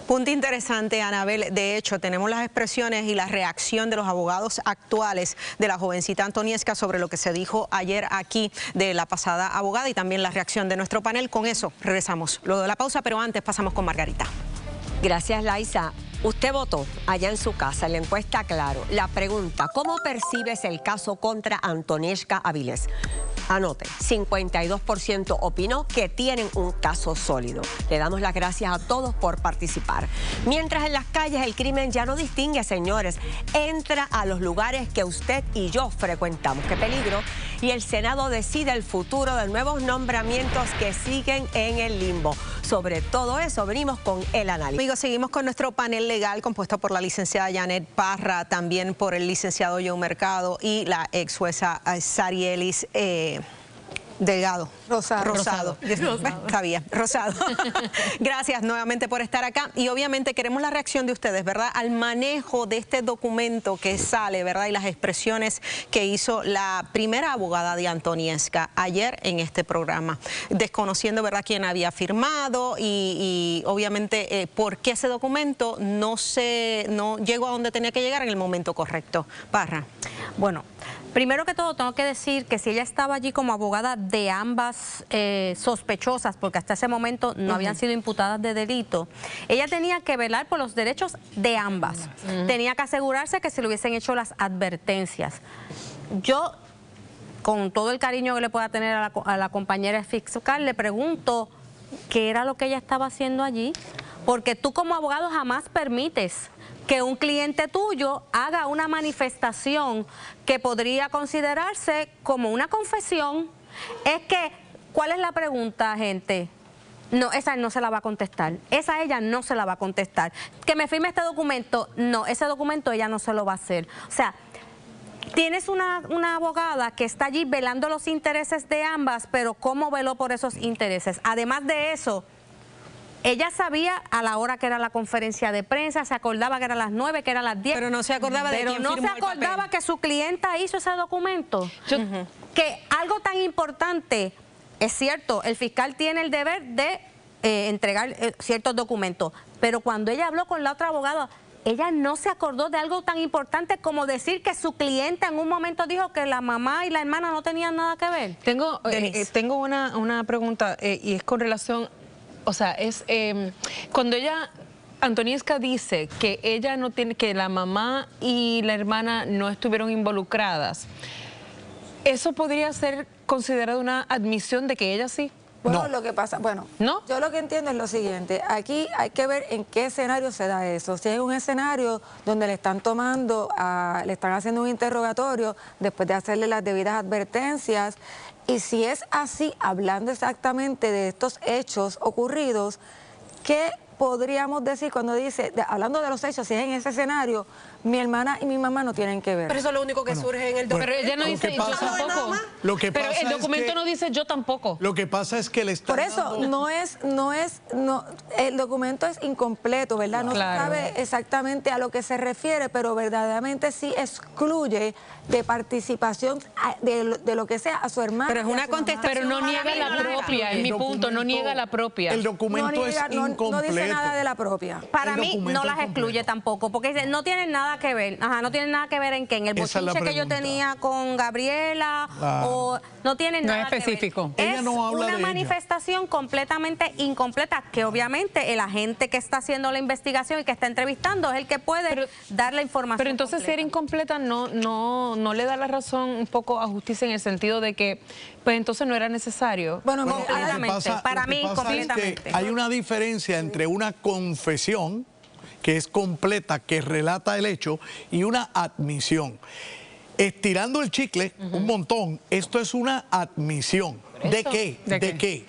Punto interesante, Anabel. De hecho, tenemos las expresiones y la reacción de los abogados actuales de la jovencita Antonieska sobre lo que se dijo ayer aquí de la pasada abogada y también la reacción de nuestro panel. Con eso regresamos luego de la pausa, pero antes pasamos con Margarita. Gracias, Laisa. Usted votó allá en su casa, en la encuesta Claro. La pregunta, ¿cómo percibes el caso contra Antonieska Avilés? Anote, 52% opinó que tienen un caso sólido. Le damos las gracias a todos por participar. Mientras en las calles el crimen ya no distingue, señores, entra a los lugares que usted y yo frecuentamos. ¡Qué peligro! Y el Senado decide el futuro de nuevos nombramientos que siguen en el limbo. Sobre todo eso venimos con el análisis. Amigos, seguimos con nuestro panel legal compuesto por la licenciada Janet Parra, también por el licenciado Joe Mercado y la ex jueza Sarielis Delgado. Rosado. Sabía, Rosado. Gracias nuevamente por estar acá y obviamente queremos la reacción de ustedes, ¿verdad? Al manejo de este documento que sale, ¿verdad? Y las expresiones que hizo la primera abogada de Antonieska ayer en este programa, desconociendo, ¿verdad?, quién había firmado y obviamente por qué ese documento no llegó a donde tenía que llegar en el momento correcto. Parra. Bueno, primero que todo tengo que decir que si ella estaba allí como abogada de ambas sospechosas, porque hasta ese momento no habían sido imputadas de delito, ella tenía que velar por los derechos de ambas. Tenía que asegurarse que se le hubiesen hecho las advertencias. Yo, con todo el cariño que le pueda tener a la compañera fiscal, le pregunto qué era lo que ella estaba haciendo allí, porque tú como abogado jamás permites que un cliente tuyo haga una manifestación que podría considerarse como una confesión. Es que, ¿cuál es la pregunta, gente? No, esa no se la va a contestar. Esa ella no se la va a contestar. Que me firme este documento, no, ese documento ella no se lo va a hacer. O sea, tienes una abogada que está allí velando los intereses de ambas, pero ¿cómo veló por esos intereses? Además de eso, ella sabía a la hora que era la conferencia de prensa, se acordaba que eran las 9, que eran las 10. Pero no se acordaba de quién firmó el papel. Pero no se acordaba que su clienta hizo ese documento. Que algo tan importante, es cierto, el fiscal tiene el deber de entregar ciertos documentos, pero cuando ella habló con la otra abogada, ella no se acordó de algo tan importante como decir que su clienta en un momento dijo que la mamá y la hermana no tenían nada que ver. Tengo una pregunta y es con relación, o sea, es cuando Antonieska dice que ella no tiene, que la mamá y la hermana no estuvieron involucradas, ¿eso podría ser considerado una admisión de que ella sí? Bueno, no. Lo que pasa, bueno, ¿no? Yo lo que entiendo es lo siguiente, aquí hay que ver en qué escenario se da eso. Si hay un escenario donde le están le están haciendo un interrogatorio después de hacerle las debidas advertencias, y si es así, hablando exactamente de estos hechos ocurridos, ¿qué podríamos decir cuando dice, hablando de los hechos, si es en ese escenario, mi hermana y mi mamá no tienen que ver? Pero eso es lo único que surge en el documento. Pero ella no dice yo tampoco. Pero el documento no dice yo tampoco. Lo que pasa es que le está Por eso el documento es incompleto, ¿verdad? No se sabe exactamente a lo que se refiere, pero verdaderamente sí excluye de participación de lo que sea a su hermana. Pero es una contestación. Pero no niega la propia, es mi punto, no niega la propia. El documento es incompleto. No dice nada de la propia. Para mí no las excluye tampoco, porque dice, no tienen nada que ver. Ajá, no tienen nada que ver en qué, en el bochinche que yo tenía con Gabriela, o no tienen nada no es específico. Que ver. Es una manifestación completamente incompleta, que obviamente el agente que está haciendo la investigación y que está entrevistando es el que puede dar la información. Pero entonces completa. Si era incompleta no le da la razón un poco a justicia en el sentido de que pues entonces no era necesario. Bueno, completamente, para mí completamente. Es que hay una diferencia entre una confesión que es completa, que relata el hecho, y una admisión. Estirando el chicle un montón, esto es una admisión. ¿De qué? ¿De qué?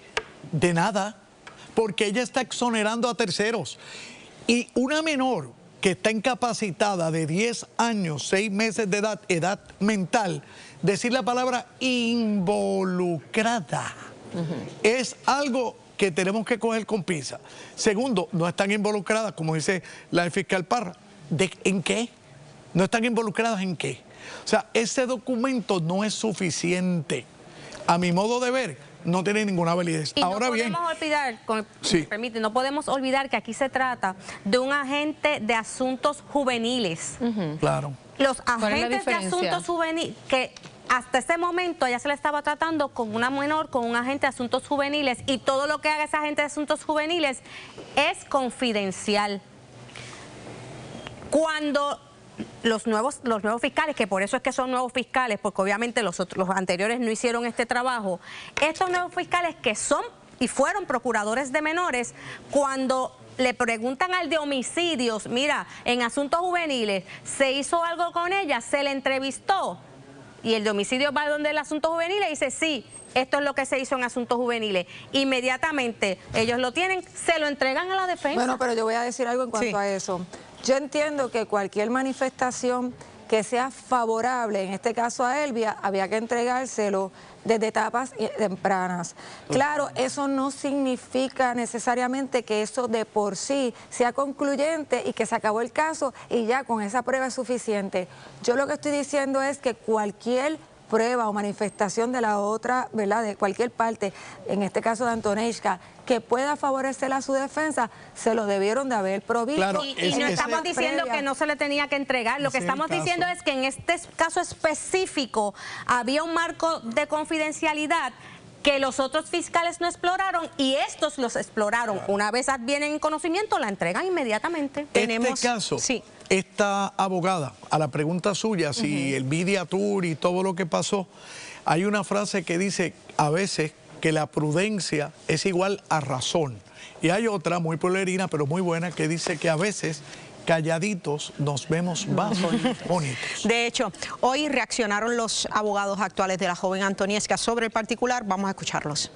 De nada, porque ella está exonerando a terceros. Y una menor que está incapacitada de 10 años, 6 meses de edad mental, decir la palabra involucrada es algo que tenemos que coger con pinza. Segundo, no están involucradas, como dice la fiscal Parra. ¿En qué? ¿No están involucradas en qué? O sea, ese documento no es suficiente. A mi modo de ver, no tiene ninguna validez. Y ahora no bien, podemos olvidar, si me permite, no podemos olvidar que aquí se trata de un agente de asuntos juveniles. Claro. Los agentes de asuntos juveniles, que hasta ese momento ella se le estaba tratando con una menor, con un agente de asuntos juveniles, y todo lo que haga ese agente de asuntos juveniles es confidencial. Cuando los nuevos fiscales, que por eso es que son nuevos fiscales, porque obviamente los anteriores no hicieron este trabajo, estos nuevos fiscales que son y fueron procuradores de menores, cuando le preguntan al de homicidios, mira, en asuntos juveniles, ¿se hizo algo con ella? ¿Se le entrevistó? Y el de homicidios va donde el asunto juvenil y dice, sí, esto es lo que se hizo en asuntos juveniles. Inmediatamente ellos lo tienen, se lo entregan a la defensa. Bueno, pero yo voy a decir algo en cuanto a eso. Yo entiendo que cualquier manifestación que sea favorable, en este caso a Elvia, había que entregárselo desde etapas tempranas. Claro, eso no significa necesariamente que eso de por sí sea concluyente y que se acabó el caso y ya con esa prueba es suficiente. Yo lo que estoy diciendo es que cualquier prueba o manifestación de la otra, ¿verdad?, de cualquier parte, en este caso de Antonishka, que pueda favorecer a su defensa, se lo debieron de haber provisto. Claro, y no estamos diciendo que no se le tenía que entregar, lo que estamos diciendo es que en este caso específico había un marco de confidencialidad que los otros fiscales no exploraron y estos los exploraron. Una vez advienen en conocimiento, la entregan inmediatamente. Este caso, esta abogada, a la pregunta suya, si el media tour y todo lo que pasó, hay una frase que dice a veces que la prudencia es igual a razón. Y hay otra muy pueblerina, pero muy buena, que dice que a veces calladitos nos vemos más bonitos. De hecho, hoy reaccionaron los abogados actuales de la joven Antonieshka sobre el particular. Vamos a escucharlos.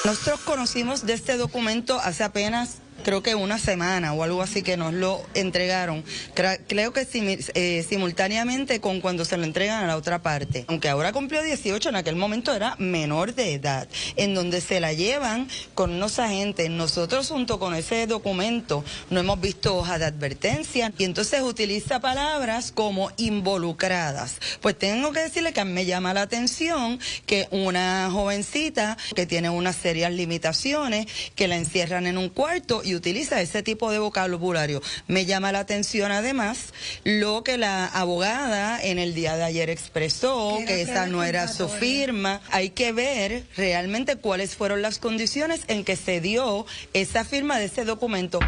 Nosotros conocimos de este documento hace apenas, creo que una semana o algo así, que nos lo entregaron. Creo que simultáneamente con cuando se lo entregan a la otra parte. Aunque ahora cumplió 18, en aquel momento era menor de edad, en donde se la llevan con unos agentes. Nosotros junto con ese documento no hemos visto hoja de advertencia y entonces utiliza palabras como involucradas. Pues tengo que decirle que a mí me llama la atención que una jovencita que tiene unas serias limitaciones, que la encierran en un cuarto y utiliza ese tipo de vocabulario. Me llama la atención además lo que la abogada en el día de ayer expresó, que esa no era su firma. Hay que ver realmente cuáles fueron las condiciones en que se dio esa firma de ese documento.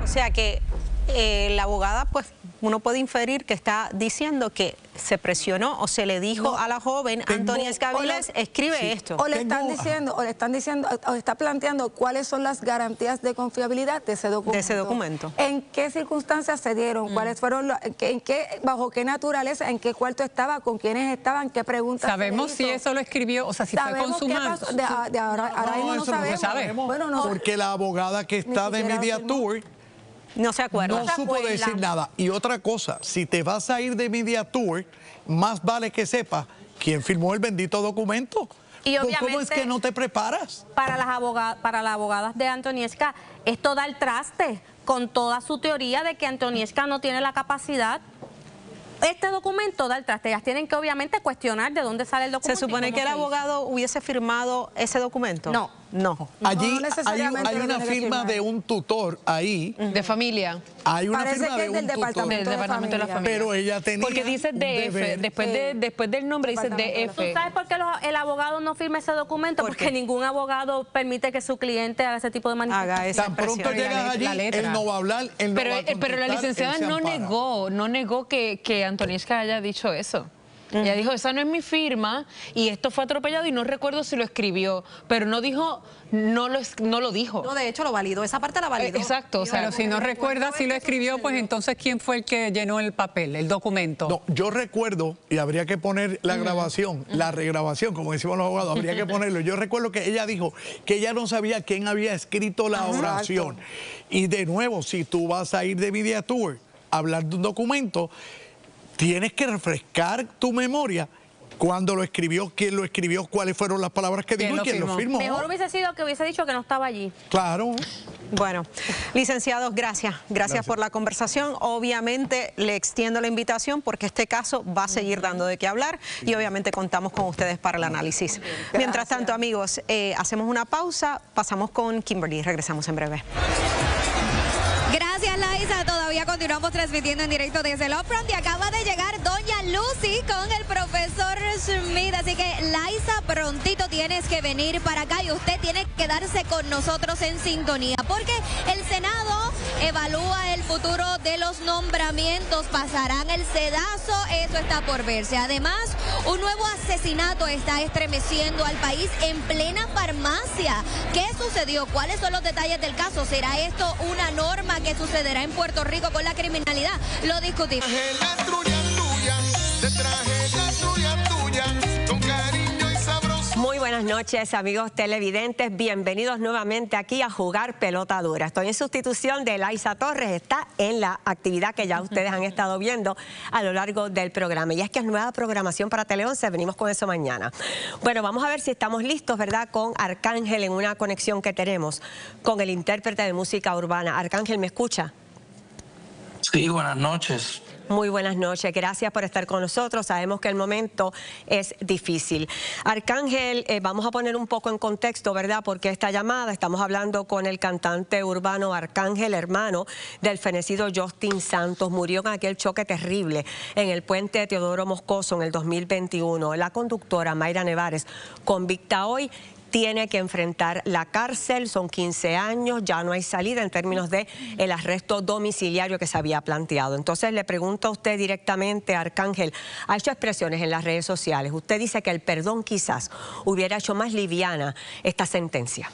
O sea que la abogada pues uno puede inferir que está diciendo que se presionó o se le dijo a la joven Antonieshka Avilés, escribe esto. O le están diciendo, o está planteando cuáles son las garantías de confiabilidad de ese documento. ¿En qué circunstancias se dieron? ¿Cuáles fueron bajo qué naturaleza, en qué cuarto estaba, con quiénes estaban, qué preguntas? ¿Sabemos si eso lo escribió, o sea, si fue consumado? Ahora mismo no sabemos. Bueno, no. Porque la abogada que está de Media Tour no se acuerda. No supo decir nada. Y otra cosa, si te vas a ir de Media Tour, más vale que sepas quién firmó el bendito documento. Y obviamente, ¿cómo es que no te preparas? Para las abogadas de Antonieshka, esto da el traste con toda su teoría de que Antonieshka no tiene la capacidad. Este documento da el traste. Ellas tienen que obviamente cuestionar de dónde sale el documento. ¿Se supone que el abogado hubiese firmado ese documento? No. No. Allí hay una firma de un tutor ahí. De familia. Hay una firma de un tutor. Del departamento de la familia. Pero ella tenía porque dice DF, después del nombre dice DF. ¿Tú sabes por qué el abogado no firma ese documento? Porque ningún abogado permite que su cliente haga ese tipo de manifestación. Tan pronto llegas allí, él no va a hablar, él no va a contestar. Pero la licenciada no negó que Antonieshka haya dicho eso. Ella dijo, esa no es mi firma y esto fue atropellado y no recuerdo si lo escribió, pero no dijo, no lo dijo. No, de hecho lo validó, esa parte la validó. Exacto, o sea, pero si no recuerda si lo escribió, pues entonces ¿quién fue el que llenó el papel, el documento? No, yo recuerdo, y habría que poner la grabación, la regrabación, como decimos los abogados, habría que ponerlo. Yo recuerdo que ella dijo que ella no sabía quién había escrito la oración. Y de nuevo, si tú vas a ir de Media Tour a hablar de un documento, tienes que refrescar tu memoria. ¿Cuándo lo escribió? ¿Quién lo escribió? ¿Cuáles fueron las palabras que dijo y quién lo firmó? Mejor hubiese sido que hubiese dicho que no estaba allí. Claro. Bueno, licenciados, gracias por la conversación. Obviamente le extiendo la invitación porque este caso va a seguir dando de qué hablar y obviamente contamos con ustedes para el análisis. Mientras tanto, amigos, hacemos una pausa, pasamos con Kimberly, regresamos en breve. Gracias, Laisa. Todavía continuamos transmitiendo en directo desde el Upfront y acaba de llegar doña Lucy con el profesor Smith. Así que, Laisa, prontito tienes que venir para acá y usted tiene que quedarse con nosotros en sintonía porque el Senado evalúa el futuro de los nombramientos. ¿Pasarán el sedazo? Eso está por verse. Además, un nuevo asesinato está estremeciendo al país en plena farmacia. ¿Qué sucedió? ¿Cuáles son los detalles del caso? ¿Será esto una norma que sucederá en Puerto Rico con la criminalidad? Lo discutimos. Muy buenas noches, amigos televidentes. Bienvenidos nuevamente aquí a Jugar Pelota Dura. Estoy en sustitución de Laisa Torres. Está en la actividad que ya ustedes han estado viendo a lo largo del programa. Y es que es nueva programación para Tele 11. Venimos con eso mañana. Bueno, vamos a ver si estamos listos, ¿verdad? Con Arcángel en una conexión que tenemos con el intérprete de música urbana. Arcángel, ¿me escucha? Sí, buenas noches. Muy buenas noches, gracias por estar con nosotros. Sabemos que el momento es difícil. Arcángel, vamos a poner un poco en contexto, ¿verdad? Porque esta llamada, estamos hablando con el cantante urbano Arcángel, hermano del fenecido Justin Santos. Murió en aquel choque terrible en el puente Teodoro Moscoso en el 2021. La conductora Mayra Nevares, convicta hoy, tiene que enfrentar la cárcel, son 15 años, ya no hay salida en términos de el arresto domiciliario que se había planteado. Entonces le pregunto a usted directamente, Arcángel, ha hecho expresiones en las redes sociales. Usted dice que el perdón quizás hubiera hecho más liviana esta sentencia.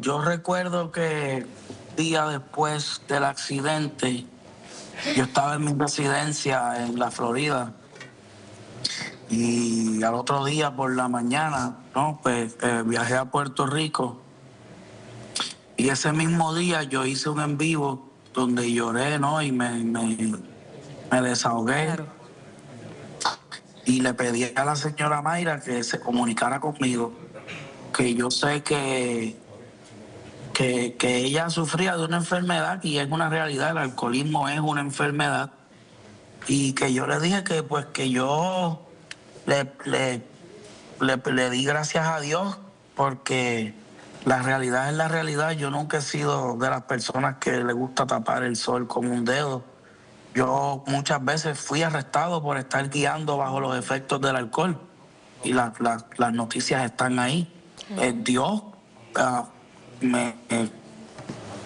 Yo recuerdo que día después del accidente, yo estaba en mi residencia en la Florida. Y al otro día por la mañana, ¿no? Pues viajé a Puerto Rico y ese mismo día yo hice un en vivo donde lloré, ¿no? Y me desahogué. Claro. Y le pedí a la señora Mayra que se comunicara conmigo, que yo sé que ella sufría de una enfermedad y es una realidad, el alcoholismo es una enfermedad, y que yo le dije que pues que yo le di gracias a Dios porque la realidad es la realidad. Yo nunca he sido de las personas que le gusta tapar el sol con un dedo. Yo muchas veces fui arrestado por estar guiando bajo los efectos del alcohol y las noticias están ahí. Dios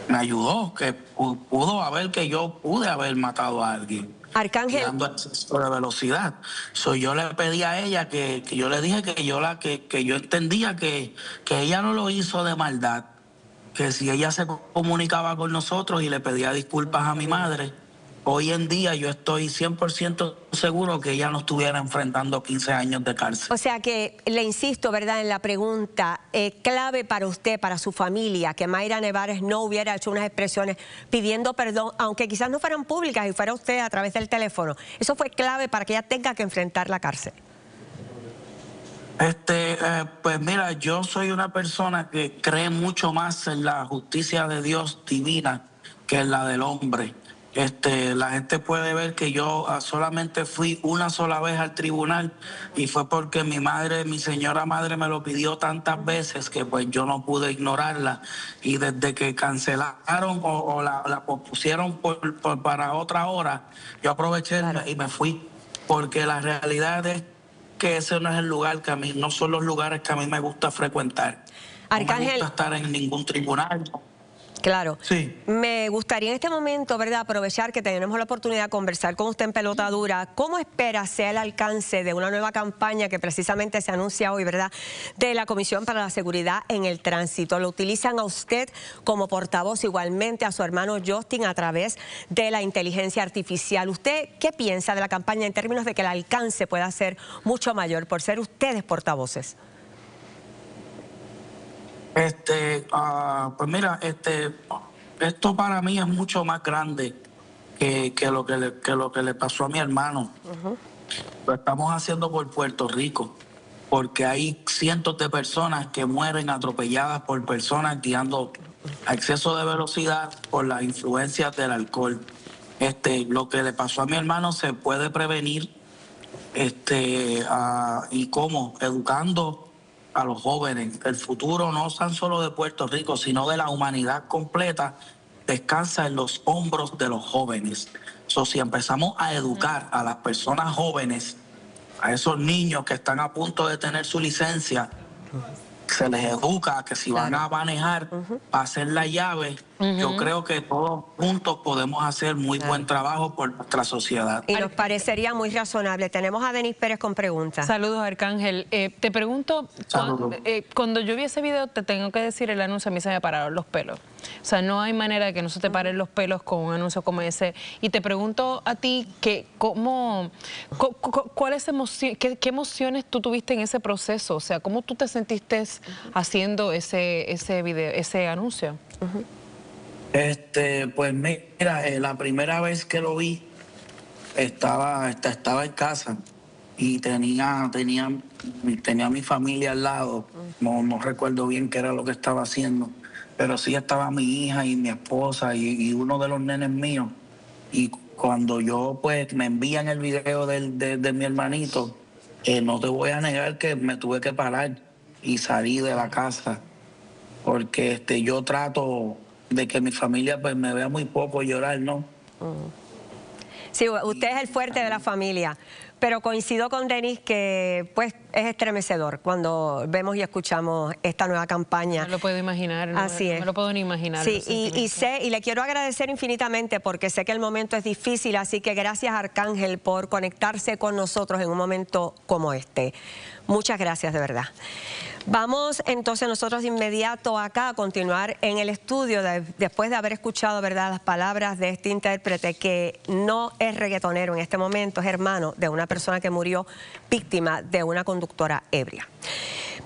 me ayudó, que pudo haber que yo pude haber matado a alguien. Arcángel. Dando exceso de velocidad. Yo le pedí a ella que yo le dije que yo entendía que ella no lo hizo de maldad, que si ella se comunicaba con nosotros y le pedía disculpas a mi madre, hoy en día yo estoy 100% seguro que ella no estuviera enfrentando 15 años de cárcel. O sea que le insisto, ¿verdad?, en la pregunta, clave para usted, para su familia, que Mayra Nevares no hubiera hecho unas expresiones pidiendo perdón, aunque quizás no fueran públicas y fuera usted a través del teléfono. Eso fue clave para que ella tenga que enfrentar la cárcel. Pues mira, yo soy una persona que cree mucho más en la justicia de Dios divina que en la del hombre. La gente puede ver que yo solamente fui una sola vez al tribunal y fue porque mi señora madre me lo pidió tantas veces que pues yo no pude ignorarla, y desde que cancelaron o la pospusieron para otra hora, yo aproveché y me fui, porque la realidad es que ese no es el lugar que a mí, no son los lugares que a mí me gusta frecuentar. Arcángel, no me gusta estar en ningún tribunal. Claro. Sí. Me gustaría en este momento, ¿verdad?, aprovechar que tenemos la oportunidad de conversar con usted en Pelota Dura. ¿Cómo espera sea el alcance de una nueva campaña que precisamente se anuncia hoy, ¿verdad?, de la Comisión para la Seguridad en el Tránsito? Lo utilizan a usted como portavoz, igualmente a su hermano Justin a través de la inteligencia artificial. ¿Usted qué piensa de la campaña en términos de que el alcance pueda ser mucho mayor por ser ustedes portavoces? Pues mira, esto para mí es mucho más grande que lo que le pasó a mi hermano. Lo estamos haciendo por Puerto Rico, porque hay cientos de personas que mueren atropelladas por personas guiando a exceso de velocidad por las influencias del alcohol. Lo que le pasó a mi hermano se puede prevenir, y cómo, educando a los jóvenes. El futuro no tan solo de Puerto Rico, sino de la humanidad completa, descansa en los hombros de los jóvenes. Si empezamos a educar a las personas jóvenes, a esos niños que están a punto de tener su licencia, se les educa que si van a manejar, pasen la llave. Yo creo que todos juntos podemos hacer muy buen trabajo por nuestra sociedad. Y nos parecería muy razonable. Tenemos a Denis Pérez con preguntas. Saludos, Arcángel. Te pregunto, cuando yo vi ese video, te tengo que decir, el anuncio a mí se me pararon los pelos. O sea, no hay manera de que no se te paren los pelos con un anuncio como ese. Y te pregunto a ti, ¿cuáles qué emociones tú tuviste en ese proceso? O sea, ¿cómo tú te sentiste haciendo ese video, ese anuncio? Pues mira, la primera vez que lo vi, estaba en casa y tenía a mi familia al lado. No recuerdo bien qué era lo que estaba haciendo, pero sí estaba mi hija y mi esposa y uno de los nenes míos. Y cuando yo pues me envían el video de mi hermanito, no te voy a negar que me tuve que parar y salí de la casa, porque yo trato de que mi familia pues me vea muy poco llorar, ¿no? Sí, usted es el fuerte de la familia, pero coincido con Denis que pues es estremecedor cuando vemos y escuchamos esta nueva campaña. No lo puedo imaginar, no me lo puedo ni imaginar. Sí, y le quiero agradecer infinitamente porque sé que el momento es difícil, así que gracias, Arcángel, por conectarse con nosotros en un momento como este. Muchas gracias, de verdad. Vamos entonces nosotros de inmediato acá a continuar en el estudio después de haber escuchado, ¿verdad?, las palabras de este intérprete que no es reggaetonero en este momento, es hermano de una persona que murió víctima de una conductora ebria.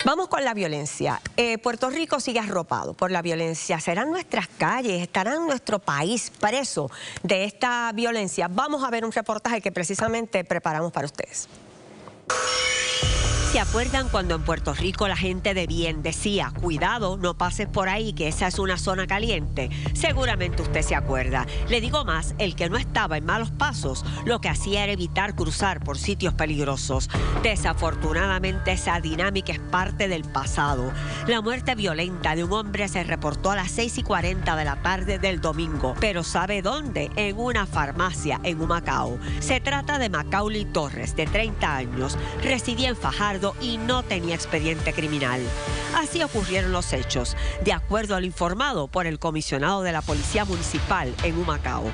Vamos con la violencia. Puerto Rico sigue arropado por la violencia. ¿Serán nuestras calles, estará nuestro país preso de esta violencia? Vamos a ver un reportaje que precisamente preparamos para ustedes. ¿Se acuerdan cuando en Puerto Rico la gente de bien decía, cuidado, no pases por ahí, que esa es una zona caliente? Seguramente usted se acuerda. Le digo más, el que no estaba en malos pasos, lo que hacía era evitar cruzar por sitios peligrosos. Desafortunadamente, esa dinámica es parte del pasado. La muerte violenta de un hombre se reportó a las 6:40 de la tarde del domingo. Pero ¿sabe dónde? En una farmacia en Humacao. Se trata de Macaulay Torres, de 30 años. Residía en Fajardo Fajardo y no tenía expediente criminal. Así ocurrieron los hechos, de acuerdo a lo informado por el comisionado de la Policía Municipal en Humacao.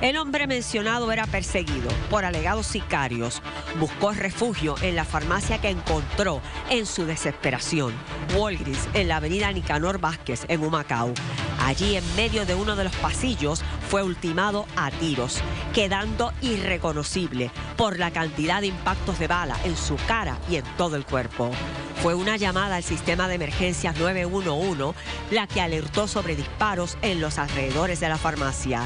El hombre mencionado era perseguido por alegados sicarios. Buscó refugio en la farmacia que encontró en su desesperación, Walgreens, en la avenida Nicanor Vázquez, en Humacao. Allí, en medio de uno de los pasillos, fue ultimado a tiros, quedando irreconocible por la cantidad de impactos de bala en su cara y en todo el cuerpo. Fue una llamada al sistema de emergencias 911 la que alertó sobre disparos en los alrededores de la farmacia.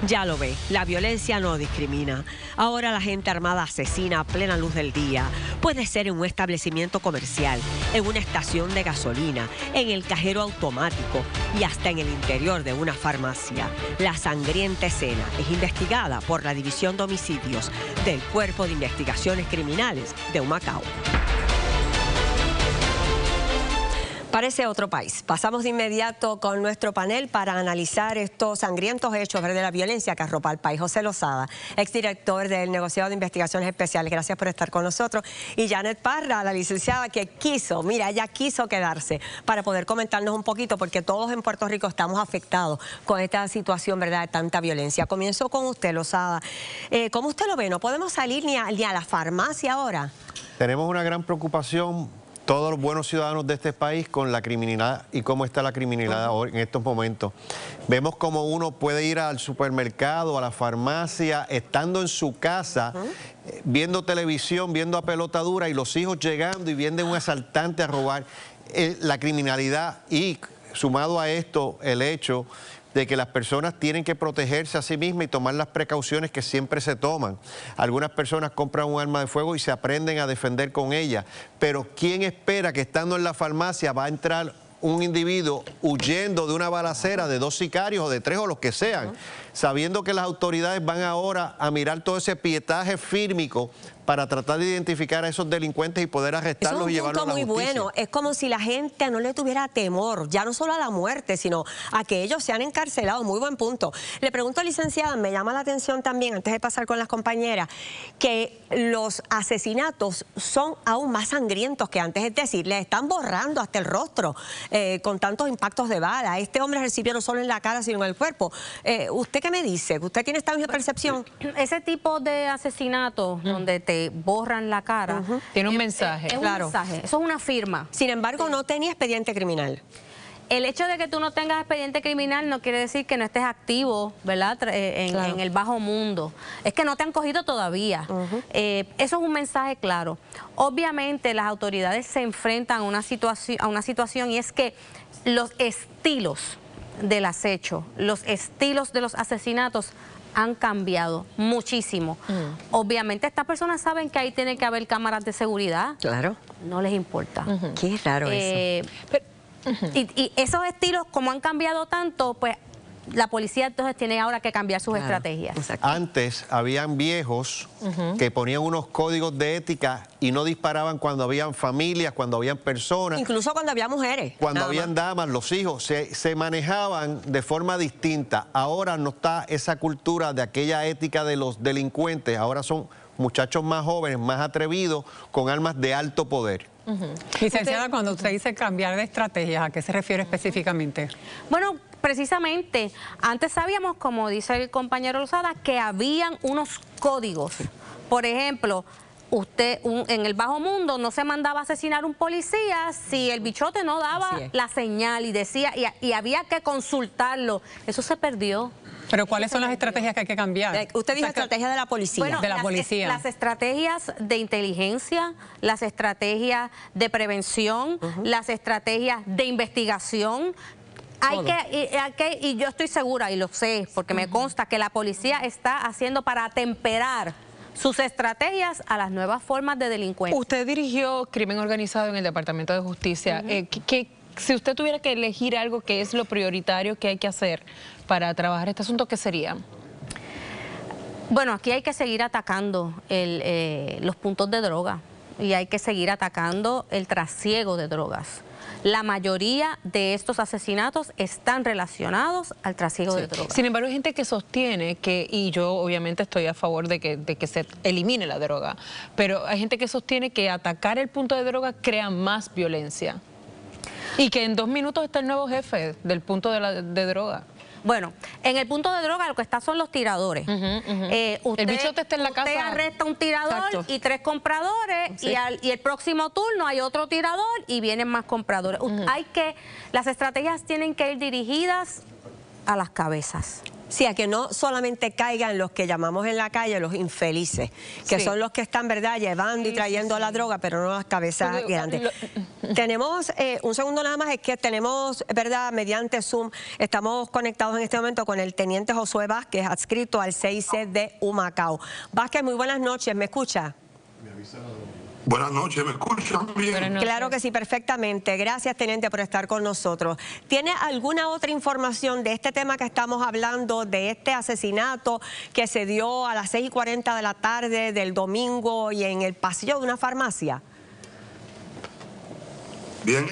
Ya lo ve, la violencia no discrimina. Ahora la gente armada asesina a plena luz del día. Puede ser en un establecimiento comercial, en una estación de gasolina, en el cajero automático y hasta en el interior de una farmacia. La sangrienta escena es investigada por la División de Homicidios del Cuerpo de Investigaciones Criminales de Humacao. Parece otro país. Pasamos de inmediato con nuestro panel para analizar estos sangrientos hechos de la violencia que arropa al país. José Lozada, exdirector del Negociado de Investigaciones Especiales. Gracias por estar con nosotros. Y Janet Parra, la licenciada que ella quiso quedarse para poder comentarnos un poquito, porque todos en Puerto Rico estamos afectados con esta situación, ¿verdad?, de tanta violencia. Comienzo con usted, Lozada. ¿Cómo usted lo ve? ¿No podemos salir ni a la farmacia ahora? Tenemos una gran preocupación, todos los buenos ciudadanos de este país, con la criminalidad y cómo está la criminalidad ahora en estos momentos. Vemos cómo uno puede ir al supermercado, a la farmacia, estando en su casa, viendo televisión, viendo a pelota dura y los hijos llegando y viendo un asaltante a robar. La criminalidad, y sumado a esto el hecho de que las personas tienen que protegerse a sí mismas y tomar las precauciones que siempre se toman. Algunas personas compran un arma de fuego y se aprenden a defender con ella, pero ¿quién espera que estando en la farmacia va a entrar un individuo huyendo de una balacera de 2 sicarios o de 3 o los que sean, sabiendo que las autoridades van ahora a mirar todo ese pietaje fílmico para tratar de identificar a esos delincuentes y poder arrestarlos y llevarlos a la justicia? Es un punto muy bueno. Es como si la gente no le tuviera temor, ya no solo a la muerte, sino a que ellos sean encarcelados. Muy buen punto. Le pregunto, licenciada, me llama la atención también, antes de pasar con las compañeras, que los asesinatos son aún más sangrientos que antes. Es decir, le están borrando hasta el rostro con tantos impactos de bala. Este hombre recibió no solo en la cara, sino en el cuerpo. ¿Usted qué me dice? ¿Usted tiene esta misma percepción? Ese tipo de asesinato donde te borran la cara, tiene un mensaje. Es un mensaje, eso es una firma. Sin embargo, no tenía expediente criminal. El hecho de que tú no tengas expediente criminal no quiere decir que no estés activo, ¿verdad?, en el bajo mundo. Es que no te han cogido todavía. Eso es un mensaje claro. Obviamente las autoridades se enfrentan a una situación y es que los estilos del acecho, los estilos de los asesinatos han cambiado muchísimo. Obviamente estas personas saben que ahí tiene que haber cámaras de seguridad. Claro. No les importa. Qué raro eso. Y esos estilos, como han cambiado tanto, pues la policía entonces tiene ahora que cambiar sus estrategias. Antes habían viejos que ponían unos códigos de ética y no disparaban cuando habían familias, cuando habían personas. Incluso cuando había mujeres. Cuando habían damas, los hijos, se manejaban de forma distinta. Ahora no está esa cultura de aquella ética de los delincuentes. Ahora son muchachos más jóvenes, más atrevidos, con armas de alto poder. Licenciada, cuando usted dice cambiar de estrategia, ¿a qué se refiere específicamente? Bueno, precisamente, antes sabíamos, como dice el compañero Lozada, que habían unos códigos. Por ejemplo, en el bajo mundo no se mandaba a asesinar un policía si el bichote no daba la señal y decía, y había que consultarlo. Eso se perdió. Pero ¿cuáles son las estrategias que hay que cambiar? Usted dijo estrategia de la policía. Bueno, de la policía. Las estrategias de inteligencia, las estrategias de prevención, las estrategias de investigación. Y yo estoy segura, y lo sé, porque me consta que la policía está haciendo para atemperar sus estrategias a las nuevas formas de delincuencia. Usted dirigió crimen organizado en el Departamento de Justicia. Si usted tuviera que elegir algo que es lo prioritario que hay que hacer para trabajar este asunto, ¿qué sería? Bueno, aquí hay que seguir atacando los puntos de droga. y hay que seguir atacando el trasiego de drogas. La mayoría de estos asesinatos están relacionados al trasiego de drogas. Sin embargo, hay gente que sostiene que, y yo obviamente estoy a favor de que se elimine la droga, pero hay gente que sostiene que atacar el punto de droga crea más violencia. Y que en 2 minutos está el nuevo jefe del punto de droga. Bueno, en el punto de droga lo que está son los tiradores. El bichote está en la casa. Usted arresta un tirador y 3 compradores, y el próximo turno hay otro tirador y vienen más compradores. Las estrategias tienen que ir dirigidas a las cabezas. Sí, a que no solamente caigan los que llamamos en la calle los infelices, que son los que están, ¿verdad?, llevando y trayendo la droga, pero no las cabezas grandes. Tenemos un segundo nada más, es que tenemos, ¿verdad?, mediante Zoom, estamos conectados en este momento con el teniente Josué Vázquez, adscrito al CIC de Humacao. Vázquez, muy buenas noches, ¿me escucha? Buenas noches, ¿me escuchan bien? Claro que sí, perfectamente. Gracias, teniente, por estar con nosotros. ¿Tiene alguna otra información de este tema que estamos hablando, de este asesinato que se dio a las 6:40 de la tarde del domingo y en el pasillo de una farmacia? Bien,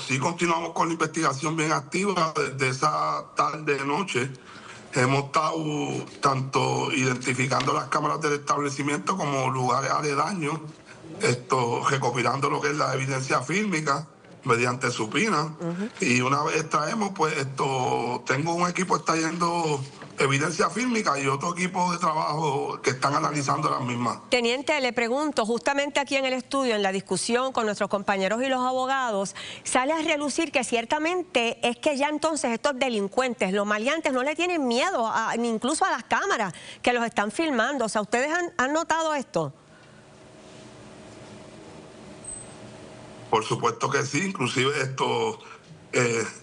sí continuamos con la investigación bien activa desde esa tarde-noche. Hemos estado tanto identificando las cámaras del establecimiento como lugares aledaños, recopilando lo que es la evidencia fílmica mediante supina. Y una vez traemos, pues tengo un equipo que está yendo evidencia fílmica y otro equipo de trabajo que están analizando las mismas. Teniente, le pregunto, justamente aquí en el estudio, en la discusión con nuestros compañeros y los abogados, sale a relucir que ciertamente es que ya entonces estos delincuentes, los maleantes, no le tienen miedo ni incluso a las cámaras que los están filmando. O sea, ¿ustedes han notado esto? Por supuesto que sí, inclusive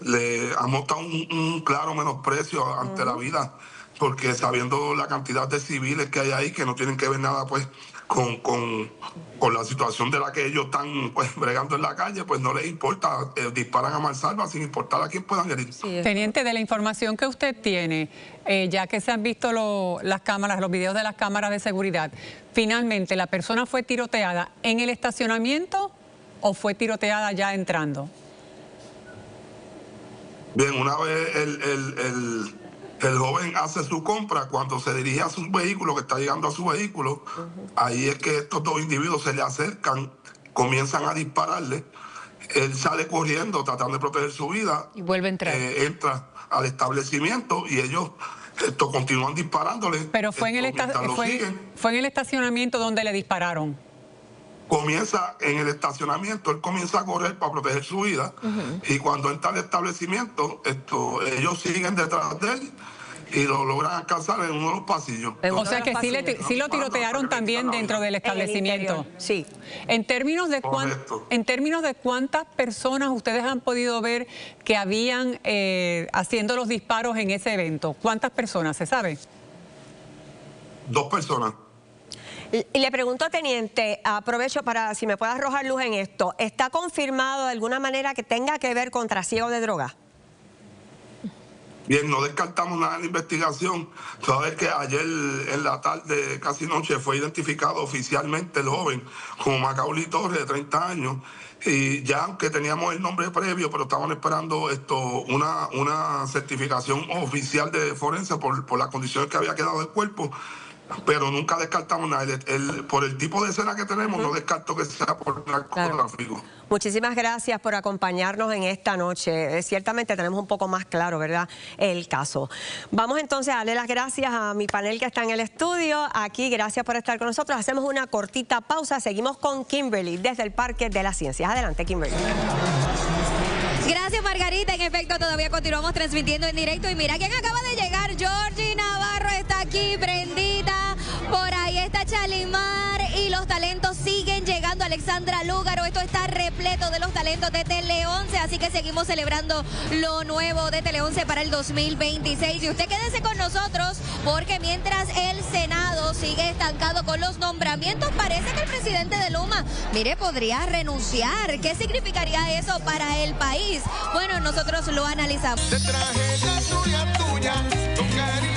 le han mostrado un claro menosprecio ante la vida, porque sabiendo la cantidad de civiles que hay ahí que no tienen que ver nada pues con la situación de la que ellos están pues bregando en la calle, pues no les importa, disparan a mansalva sin importar a quién puedan herir. Teniente, de la información que usted tiene, ya que se han visto las cámaras, los videos de las cámaras de seguridad, finalmente la persona fue tiroteada en el estacionamiento o fue tiroteada ya entrando. Bien, una vez el joven hace su compra, cuando se dirige a su vehículo, que está llegando a su vehículo, ahí es que estos 2 individuos se le acercan, comienzan a dispararle. Él sale corriendo, tratando de proteger su vida. Y vuelve a entrar. Entra al establecimiento y ellos continúan disparándole. Pero fue en el estacionamiento donde le dispararon. Comienza en el estacionamiento, él comienza a correr para proteger su vida, y cuando entra al establecimiento, ellos siguen detrás de él y lo logran alcanzar en uno de los pasillos. O sea que sí lo tirotearon también dentro del establecimiento. Sí. En términos de cuántas personas ustedes han podido ver que habían haciendo los disparos en ese evento, ¿cuántas personas se sabe? 2 personas. Y le pregunto, teniente, aprovecho para si me puede arrojar luz en esto, ¿está confirmado de alguna manera que tenga que ver con trasiego de drogas? Bien, no descartamos nada en la investigación. Sabes que ayer en la tarde, casi noche, fue identificado oficialmente el joven como Macaulay Torres, de 30 años. Y ya, aunque teníamos el nombre previo, pero estaban esperando una certificación oficial de forense por las condiciones que había quedado del cuerpo. Pero nunca descartamos nada. Por el tipo de escena que tenemos, no descarto que sea por narcotráfico. Muchísimas gracias por acompañarnos en esta noche. Ciertamente tenemos un poco más claro, ¿verdad?, el caso. Vamos entonces a darle las gracias a mi panel que está en el estudio. Aquí, gracias por estar con nosotros. Hacemos una cortita pausa. Seguimos con Kimberly desde el Parque de las Ciencias. Adelante, Kimberly. Gracias, Margarita. En efecto, todavía continuamos transmitiendo en directo. Y mira quién acaba de llegar. Georgie Navarro está aquí, prendita. Por ahí está Chalimar. Y los talentos siguen llegando. Alexandra Lúgaro. Esto está repleto de los talentos de Tele 11. Así que seguimos celebrando lo nuevo de Tele 11 para el 2026. Y usted quédese con nosotros, porque mientras el Senado sigue estancado con los nombramientos, parece que el presidente de Luma, mire, podría renunciar. ¿Qué significaría eso para el país? Bueno, nosotros lo analizamos.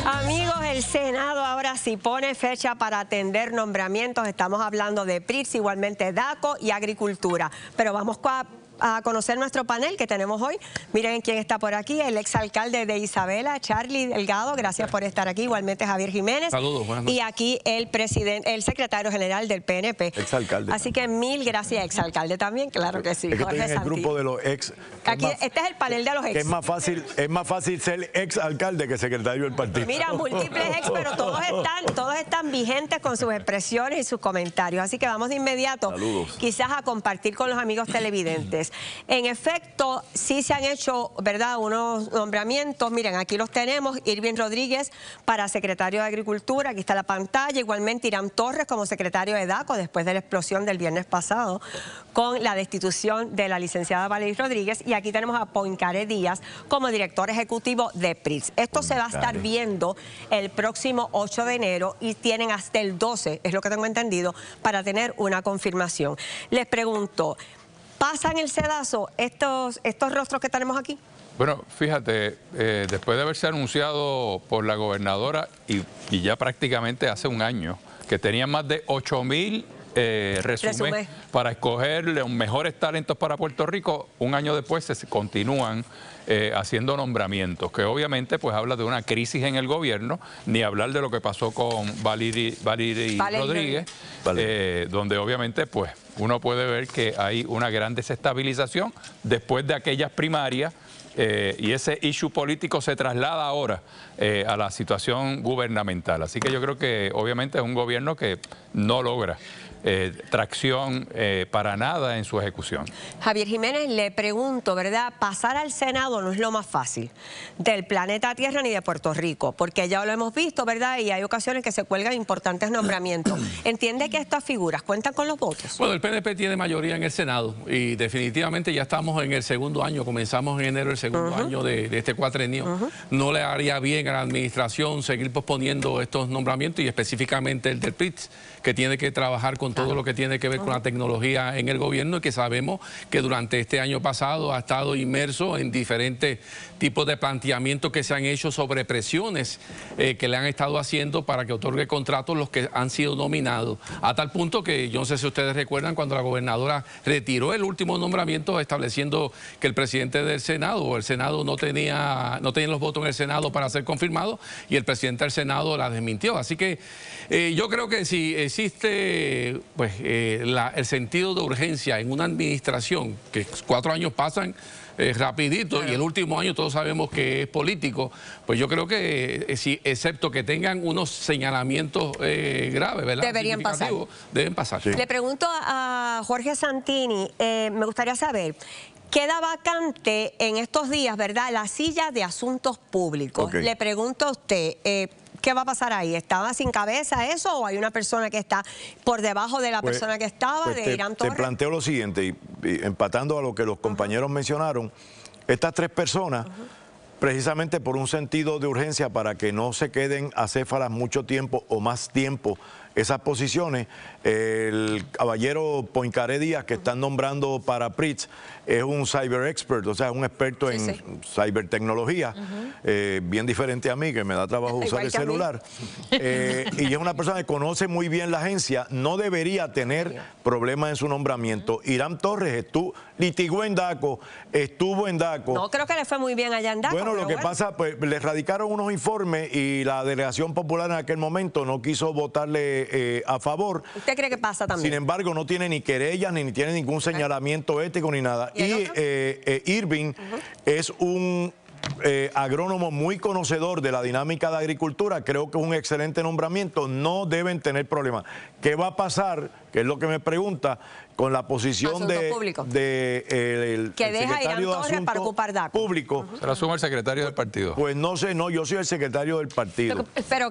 Amigos, el Senado ahora sí pone fecha para atender nombramientos. Estamos hablando de PRITS, igualmente DACO y Agricultura. Pero vamos a conocer nuestro panel que tenemos hoy. Miren quién está por aquí, el exalcalde de Isabela, Charlie Delgado, gracias por estar aquí, igualmente Javier Jiménez. Saludos, buenas noches. Y aquí el secretario general del PNP. Exalcalde. Así que mil gracias, exalcalde también, claro que sí. Es que Jorge estoy en el Santini. grupo de los ex. Aquí, este es el panel de los ex. Es más fácil ser exalcalde que secretario del partido. Mira, múltiples ex, pero todos están vigentes con sus expresiones y sus comentarios. Así que vamos de inmediato, quizás a compartir con los amigos televidentes. En efecto, sí se han hecho, ¿verdad?, unos nombramientos. Miren, aquí los tenemos. Irving Rodríguez para secretario de Agricultura. Aquí está la pantalla. Igualmente Irán Torres como secretario de DACO después de la explosión del viernes pasado con la destitución de la licenciada Valerie Rodríguez. Y aquí tenemos a Poincaré Díaz como director ejecutivo de PRITS. Esto se va a estar viendo el próximo 8 de enero y tienen hasta el 12, es lo que tengo entendido, para tener una confirmación. Les pregunto, ¿pasan el sedazo estos rostros que tenemos aquí? Bueno, fíjate, después de haberse anunciado por la gobernadora y ya prácticamente hace un año que tenían más de 8,000 resúmenes para escoger los mejores talentos para Puerto Rico, un año después se continúan haciendo nombramientos, que obviamente pues habla de una crisis en el gobierno, ni hablar de lo que pasó con Valerie Rodríguez, donde obviamente pues uno puede ver que hay una gran desestabilización después de aquellas primarias. Y ese issue político se traslada ahora a la situación gubernamental. Así que yo creo que obviamente es un gobierno que no logra tracción para nada en su ejecución. Javier Jiménez, le pregunto, ¿verdad? Pasar al Senado no es lo más fácil del planeta Tierra ni de Puerto Rico, porque ya lo hemos visto, ¿verdad? Y hay ocasiones que se cuelgan importantes nombramientos. ¿Entiende que estas figuras cuentan con los votos? Bueno, el PNP tiene mayoría en el Senado y definitivamente ya estamos en el segundo año, comenzamos en enero el segundo año de este cuatrenio. No le haría bien a la administración seguir posponiendo estos nombramientos y específicamente el del PRITS, que tiene que trabajar con todo lo que tiene que ver con la tecnología en el gobierno y que sabemos que durante este año pasado ha estado inmerso en diferentes tipos de planteamientos que se han hecho sobre presiones que le han estado haciendo para que otorgue contratos los que han sido nominados. A tal punto que yo no sé si ustedes recuerdan cuando la gobernadora retiró el último nombramiento estableciendo que el presidente del Senado o el Senado no tenía los votos en el Senado para ser confirmado y el presidente del Senado la desmintió. Así que yo creo que si existe pues, el sentido de urgencia en una administración, que 4 años pasan rapidito y el último año todos sabemos que es político, pues yo creo que sí, excepto que tengan unos señalamientos graves, ¿verdad? Deberían pasar. Deben pasar. Sí. Le pregunto a Jorge Santini, me gustaría saber, queda vacante en estos días, ¿verdad?, la silla de asuntos públicos. Le pregunto a usted, ¿qué va a pasar ahí? ¿Estaba sin cabeza eso o hay una persona que está por debajo de la persona que estaba, de Irán Torres? Te planteo lo siguiente, y empatando a lo que los compañeros mencionaron, estas 3 personas, precisamente por un sentido de urgencia para que no se queden acéfalas mucho tiempo o más tiempo esas posiciones, el caballero Poincaré Díaz, que están nombrando para PRITS, es un cyber expert, o sea, un experto en cibertecnología, bien diferente a mí, que me da trabajo usar el celular. Y es una persona que conoce muy bien la agencia, no debería tener problemas en su nombramiento. Irán Torres litigó en DACO, estuvo en DACO. No creo que le fue muy bien allá en DACO. Bueno, lo que pasa, pues le radicaron unos informes y la delegación popular en aquel momento no quiso votarle a favor. ¿Usted cree que pasa también? Sin embargo, no tiene ni querellas, ni tiene ningún señalamiento ético, ni nada. Y Irving es un agrónomo muy conocedor de la dinámica de agricultura, creo que es un excelente nombramiento, no deben tener problemas. ¿Qué va a pasar? Que es lo que me pregunta, con la posición de que deja Irán Torres para ocupar DACO. Público. Se lo asume el secretario del partido. Pues no sé, yo soy el secretario del partido. Pero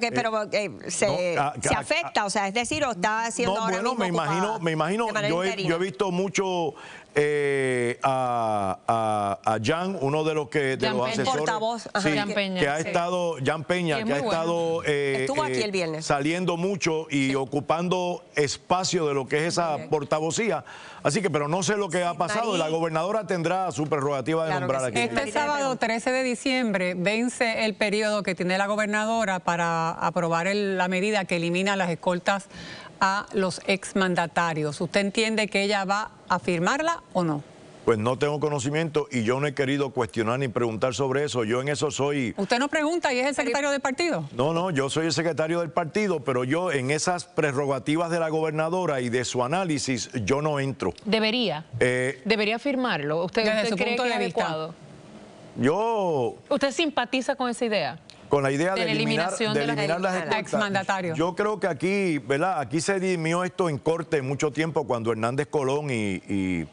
se afecta, o sea, es decir, o está haciendo ahora mismo me imagino, yo he visto mucho a Jan, uno de los asesores, portavoz, Jan Peña, que ha estado, Jan Peña, que ha estado estuvo aquí el viernes, saliendo mucho y ocupando espacio de lo que es esa portavocía. Así que, pero no sé lo que ha pasado. Y la gobernadora tendrá su prerrogativa de nombrar aquí. Este sábado 13 de diciembre vence el periodo que tiene la gobernadora para aprobar la medida que elimina las escoltas a los exmandatarios. ¿Usted entiende que ella va a firmarla o no? Pues no tengo conocimiento y yo no he querido cuestionar ni preguntar sobre eso. Yo en eso soy... ¿Usted no pregunta y es el secretario del partido? No, yo soy el secretario del partido, pero yo en esas prerrogativas de la gobernadora y de su análisis, yo no entro. ¿Debería? ¿Debería firmarlo? ¿Usted cree que es adecuado? ¿Usted simpatiza con esa idea? Con la idea de eliminar las exmandatarios. Yo creo que aquí, ¿verdad? Aquí se dirimió esto en corte mucho tiempo cuando Hernández Colón y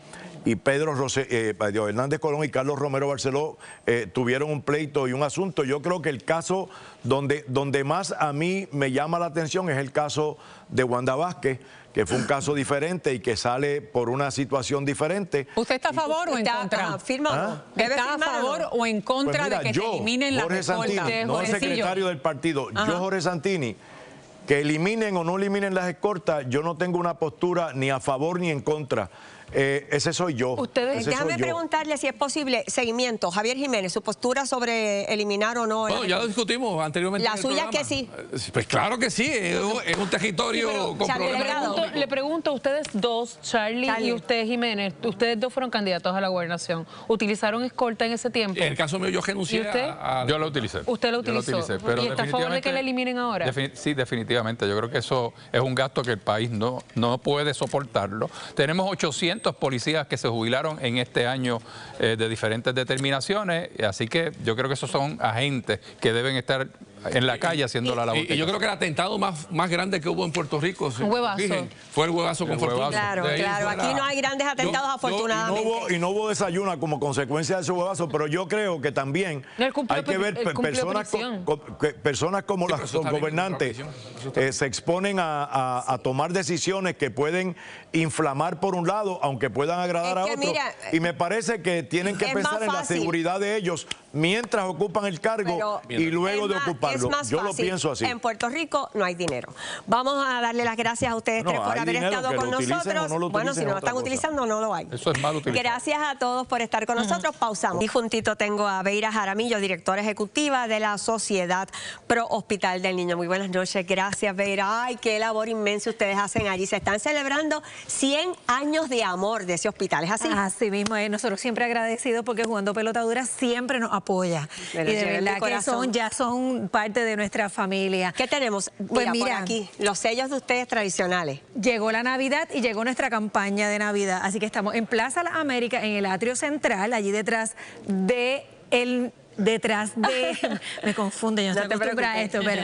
Hernández Colón y Carlos Romero Barceló tuvieron un pleito y un asunto. Yo creo que el caso donde más a mí me llama la atención es el caso de Wanda Vázquez, que fue un caso diferente y que sale por una situación diferente. ¿Usted está a favor o en contra? ¿Está a favor o en contra de que se eliminen las escoltas? No el secretario del partido, yo, Jorge Santini, que eliminen o no eliminen las escoltas, yo no tengo una postura ni a favor ni en contra. Ese soy yo. Déjame preguntarle si es posible, seguimiento, Javier Jiménez, su postura sobre eliminar o no. Bueno, ya lo discutimos anteriormente. La suya es que sí. Pues claro que sí, es un territorio con problemas. Le pregunto a ustedes dos, Charlie y usted, Jiménez, ustedes dos fueron candidatos a la gobernación. ¿Utilizaron escolta en ese tiempo? En el caso mío yo renuncié. ¿Y usted? Yo lo utilicé. ¿Usted lo utilizó? Pero ¿Y está a favor de que la eliminen ahora? Sí, definitivamente. Yo creo que eso es un gasto que el país no puede soportarlo. Tenemos 800 policías que se jubilaron en este año de diferentes determinaciones, así que yo creo que esos son agentes que deben estar en la calle haciendo la labor. Y yo creo que el atentado más grande que hubo en Puerto Rico, un huevazo, fue el huevazo con Fortuna. Claro, aquí no hay grandes atentados afortunadamente. Y no hubo desayuno como consecuencia de ese huevazo, pero yo creo que también hay que ver personas como los gobernantes se exponen a tomar decisiones que pueden inflamar por un lado, aunque puedan agradar a otros. Y me parece que tienen que pensar en la seguridad de ellos mientras ocupan el cargo y luego de ocuparlo. Yo lo pienso así. En Puerto Rico no hay dinero. Vamos a darle las gracias a ustedes tres por haber estado con nosotros. Bueno, si no lo están utilizando, no lo hay. Eso es mal utilizado. Gracias a todos por estar con nosotros. Pausamos. Y juntito tengo a Beira Jaramillo, directora ejecutiva de la Sociedad Pro Hospital del Niño. Muy buenas noches. Gracias, Beira. Ay, qué labor inmensa ustedes hacen allí. Se están celebrando 100 años de amor de ese hospital. ¿Es así? Así mismo. Nosotros siempre agradecidos porque Jugando Pelota Dura siempre nos apoya. Y de verdad que ya son parte de nuestra familia. ¿Qué tenemos? Pues mira, por aquí, los sellos de ustedes tradicionales. Llegó la Navidad y llegó nuestra campaña de Navidad. Así que estamos en Plaza Las Américas, en el atrio central, allí detrás de me confunde, yo no estoy acostumbrada a esto, pero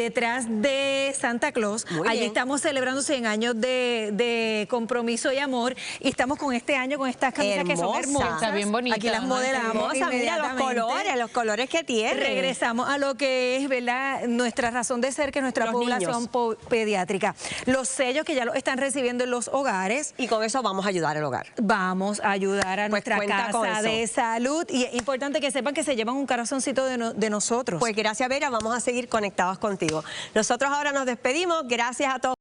detrás de Santa Claus, allí estamos celebrando 100 años de compromiso y amor, y estamos con este año con estas camisas que son hermosas. Está bien bonita. Aquí las modelamos. Mira los colores que tiene. Regresamos a lo que es, ¿verdad?, nuestra razón de ser, que es nuestra población pediátrica. Los sellos que ya los están recibiendo en los hogares. Y con eso vamos a ayudar al hogar. Vamos a ayudar a nuestra casa de salud, y es importante que sepan que se llevan un corazoncito de nosotros. Pues gracias, Vera, vamos a seguir conectados contigo. Nosotros ahora nos despedimos. Gracias a todos.